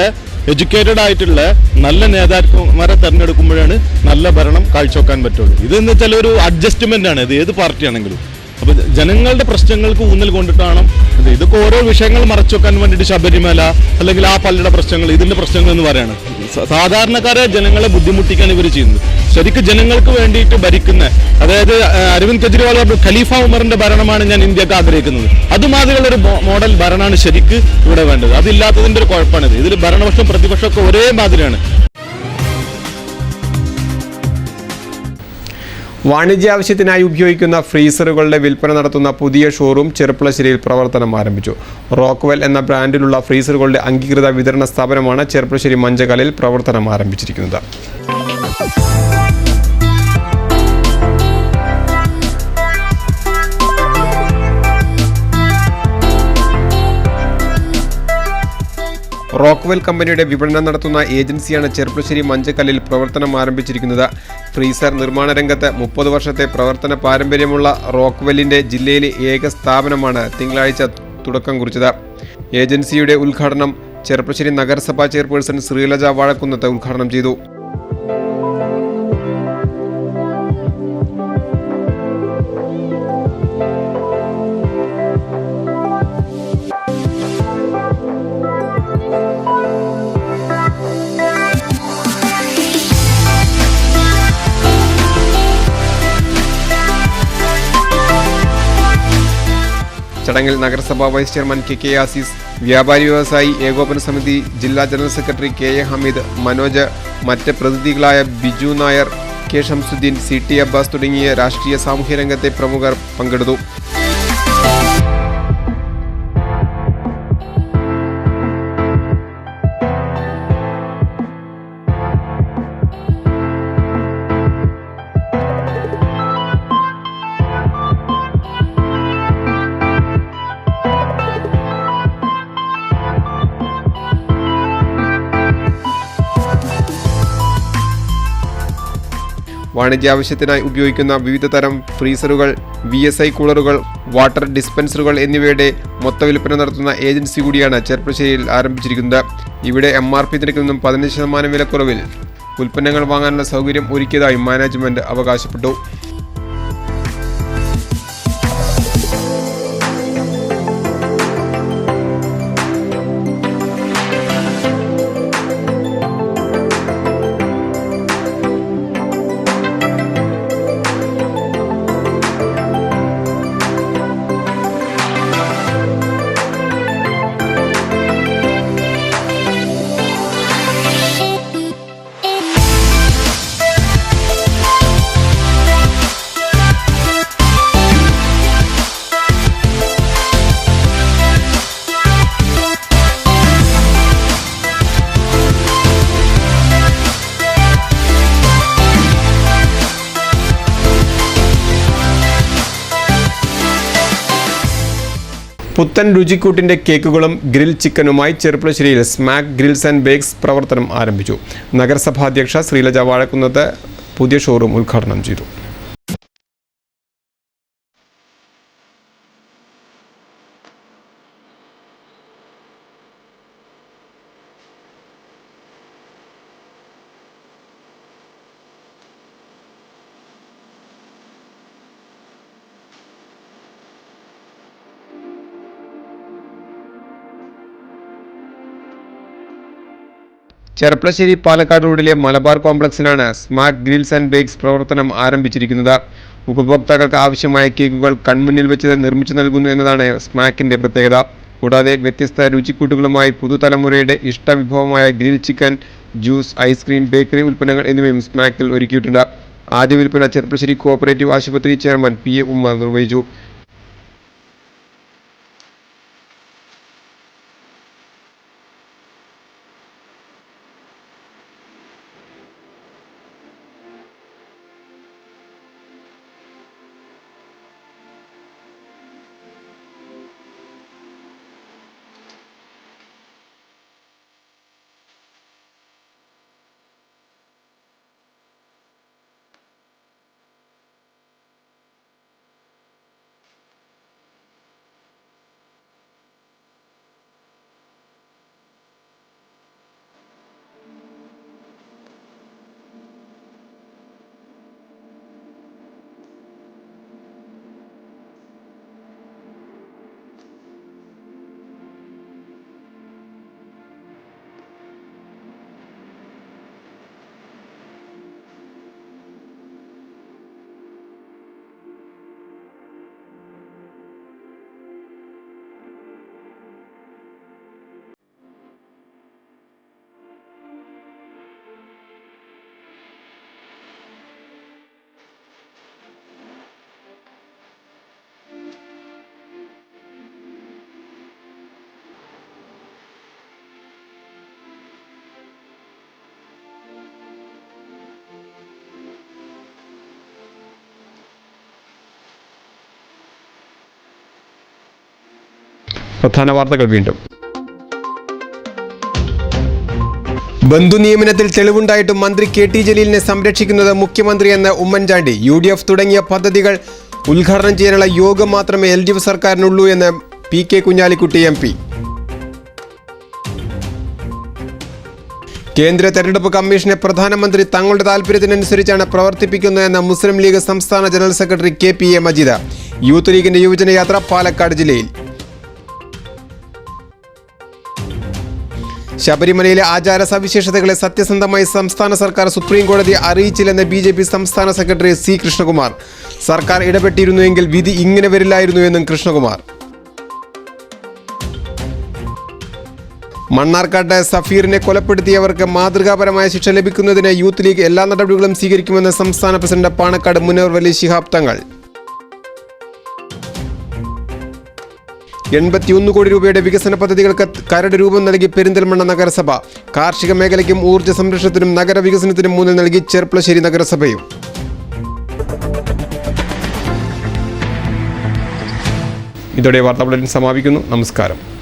എഡ്യൂക്കേറ്റഡ് ആയിട്ടുള്ള നല്ല നേതാക്കന്മാരെ തിരഞ്ഞെടുക്കുമ്പോഴാണ് നല്ല ഭരണം കാഴ്ചവെക്കാൻ പറ്റുള്ളൂ. ഇതെന്ന് വെച്ചാൽ ഒരു അഡ്ജസ്റ്റ്മെൻ്റ് ആണ്. ഇത് ഏത് പാർട്ടിയാണെങ്കിലും. അപ്പോൾ ജനങ്ങളുടെ പ്രശ്നങ്ങൾക്ക് ഊന്നൽ കൊണ്ടിട്ടാണ് ഇതൊക്കെ ഓരോ വിഷയങ്ങൾ മറച്ചുവെക്കാൻ വേണ്ടിയിട്ട് ശബരിമല അല്ലെങ്കിൽ ആ പള്ളിയുടെ പ്രശ്നങ്ങൾ, ഇതിൻ്റെ പ്രശ്നങ്ങൾ എന്ന് പറയാണ്. സാധാരണക്കാരെ ജനങ്ങളെ ബുദ്ധിമുട്ടിക്കാൻ ഇവർ ചെയ്യുന്നത്. ശരിക്കും ജനങ്ങൾക്ക് വേണ്ടിയിട്ട് ഭരിക്കുന്ന, അതായത് അരവിന്ദ് കെജ്രിവാൾ പറഞ്ഞു ഖലീഫ ഉമറിന്റെ ഭരണമാണ് ഞാൻ ഇന്ത്യക്ക് ആഗ്രഹിക്കുന്നത്. അതുമാതിരിയുള്ള ഒരു മോഡൽ ഭരണമാണ് ശരിക്ക് ഇവിടെ വേണ്ടത്. അതില്ലാത്തതിൻ്റെ ഒരു കുഴപ്പമാണിത്. ഇതിൽ ഭരണപക്ഷം പ്രതിപക്ഷമൊക്കെ ഒരേ മാതിരിയാണ്. വാണിജ്യാവശ്യത്തിനായി ഉപയോഗിക്കുന്ന ഫ്രീസറുകളുടെ വിൽപ്പന നടത്തുന്ന പുതിയ ഷോറൂം ചെർപ്പളശ്ശേരിയിൽ പ്രവർത്തനം ആരംഭിച്ചു. റോക്ക്വെൽ എന്ന ബ്രാൻഡിലുള്ള ഫ്രീസറുകളുടെ അംഗീകൃത വിതരണ സ്ഥാപനമാണ് ചെർപ്പളശ്ശേരി മഞ്ചകലിൽ പ്രവർത്തനം ആരംഭിച്ചിരിക്കുന്നത്. റോക്ക്വെൽ കമ്പനിയുടെ വിപണനം നടത്തുന്ന ഏജൻസിയാണ് ചെർപ്പളശ്ശേരി മഞ്ചക്കല്ലിൽ പ്രവർത്തനം ആരംഭിച്ചിരിക്കുന്നത്. ഫ്രീസർ നിർമ്മാണ രംഗത്ത് 30 വർഷത്തെ പ്രവർത്തന പാരമ്പര്യമുള്ള റോക്ക്വെല്ലിൻ്റെ ജില്ലയിലെ ഏക സ്ഥാപനമാണ് തിങ്കളാഴ്ച തുടക്കം കുറിച്ചത്. ഏജൻസിയുടെ ഉദ്ഘാടനം ചെർപ്പളശ്ശേരി നഗരസഭാ ചെയർപേഴ്സൺ ശ്രീലജ വാഴക്കുന്നത്ത് ഉദ്ഘാടനം ചെയ്തു. ചടങ്ങിൽ നഗരസഭാ വൈസ് ചെയർമാൻ കെ ആസീസ്, വ്യാപാരി വ്യവസായി ഏകോപന സമിതി ജില്ലാ general secretary K Hameed, Manoj, മറ്റ് പ്രതിനിധികളായ ബിജു നായർ, കെ ഷംസുദ്ദീൻ, CT അബ്ബാസ് തുടങ്ങിയ രാഷ്ട്രീയ സാമൂഹ്യ രംഗത്തെ പ്രമുഖർ പങ്കെടുത്തു. വാണിജ്യാവശ്യത്തിനായി ഉപയോഗിക്കുന്ന വിവിധ തരം ഫ്രീസറുകൾ, VSI കൂളറുകൾ, വാട്ടർ ഡിസ്പെൻസറുകൾ എന്നിവയുടെ മൊത്തവിൽപ്പന നടത്തുന്ന ഏജൻസി കൂടിയാണ് ചെർപ്പളശ്ശേരിയിൽ ആരംഭിച്ചിരിക്കുന്നത്. ഇവിടെ MRP നിരക്കിൽ നിന്നും 15% വിലക്കുറവിൽ ഉൽപ്പന്നങ്ങൾ വാങ്ങാനുള്ള സൗകര്യം ഒരുക്കിയതായും മാനേജ്മെന്റ് അവകാശപ്പെട്ടു. പുത്തൻ രുചിക്കൂട്ടിൻ്റെ കേക്കുകളും ഗ്രിൽ ചിക്കനുമായി ചെർപ്പളശ്ശേരിയിൽ സ്മാക്ക് ഗ്രിൽസ് ആൻഡ് ബേക്സ് പ്രവർത്തനം ആരംഭിച്ചു. നഗരസഭാ അധ്യക്ഷ ശ്രീലജ വാഴക്കുന്നത്ത് പുതിയ ഷോറൂം ഉദ്ഘാടനം ചെയ്തു. ചെർപ്പളശ്ശേരി പാലക്കാട് റോഡിലെ മലബാർ കോംപ്ലക്സിലാണ് സ്മാർട്ട് ഗ്രിൽസ് ആൻഡ് ബേക്സ് പ്രവർത്തനം ആരംഭിച്ചിരിക്കുന്നത്. ഉപഭോക്താക്കൾക്ക് ആവശ്യമായ കേക്കുകൾ കൺമുന്നിൽ വെച്ച് നിർമ്മിച്ചു നൽകുന്നു എന്നതാണ് സ്മാക്കിന്റെ പ്രത്യേകത. കൂടാതെ വ്യത്യസ്ത രുചിക്കൂട്ടുകളുമായി പുതുതലമുറയുടെ ഇഷ്ടവിഭവമായ grill chicken, juice, ice cream, bakery ഉൽപ്പന്നങ്ങൾ എന്നിവയും സ്മാക്കിൽ ഒരുക്കിയിട്ടുണ്ട്. ആദ്യ വിൽപ്പന ചെർപ്പളശ്ശേരി കോഓപ്പറേറ്റീവ് ആശുപത്രി ചെയർമാൻ PA ഉമ്മർ നിർവഹിച്ചു. പ്രധാന വാർത്തകൾ വീണ്ടും. ബന്ധു നിയമനത്തിൽ തെളിവുണ്ടായിട്ടും മന്ത്രി KT ജലീലിനെ സംരക്ഷിക്കുന്നത് മുഖ്യമന്ത്രിയെന്ന് ഉമ്മൻചാണ്ടി. UDF തുടങ്ങിയ പദ്ധതികൾ ഉദ്ഘാടനം ചെയ്യാനുള്ള യോഗം മാത്രമേ LDF സർക്കാരിനുള്ളൂ എന്ന് PK കുഞ്ഞാലിക്കുട്ടി MP. കേന്ദ്ര തെരഞ്ഞെടുപ്പ് കമ്മീഷനെ പ്രധാനമന്ത്രി തങ്ങളുടെ താൽപര്യത്തിനനുസരിച്ചാണ് പ്രവർത്തിപ്പിക്കുന്നതെന്ന് മുസ്ലിം ലീഗ് സംസ്ഥാന general secretary KPA Majeed. Youth ലീഗിന്റെ യുവജനയാത്ര പാലക്കാട് ജില്ലയിൽ. ശബരിമലയിലെ ആചാര സവിശേഷതകളെ സത്യസന്ധമായി സംസ്ഥാന സർക്കാർ സുപ്രീം കോടതിയെ അറിയിച്ചില്ലെന്ന് BJP സംസ്ഥാന സെക്രട്ടറി C കൃഷ്ണകുമാർ. സർക്കാർ ഇടപെട്ടിരുന്നുവെങ്കിൽ വിധി ഇങ്ങനെ വരില്ലായിരുന്നുവെന്നും കൃഷ്ണകുമാർ. മണ്ണാർക്കാട്ട് സഫീറിനെ കൊലപ്പെടുത്തിയവർക്ക് മാതൃകാപരമായ ശിക്ഷ ലഭിക്കുന്നതിന് യൂത്ത് ലീഗ് എല്ലാ നടപടികളും സ്വീകരിക്കുമെന്ന് സംസ്ഥാന പ്രസിഡന്റ് പാണക്കാട് മുനവർ അലി ശിഹാബ് തങ്ങൾ. 81 കോടി രൂപയുടെ വികസന പദ്ധതികൾക്ക് കരട് രൂപം നൽകി പെരിന്തൽമണ്ണ നഗരസഭ. കാർഷിക മേഖലയ്ക്കും ഊർജ്ജ സംരക്ഷണത്തിനും നഗരവികസനത്തിനും ഊന്നൽ നൽകി ചെർപ്പളശ്ശേരി നഗരസഭയും. ഇതോടെ വാർത്താ ബുള്ളറ്റിൻ സമാപിക്കുന്നു. നമസ്കാരം.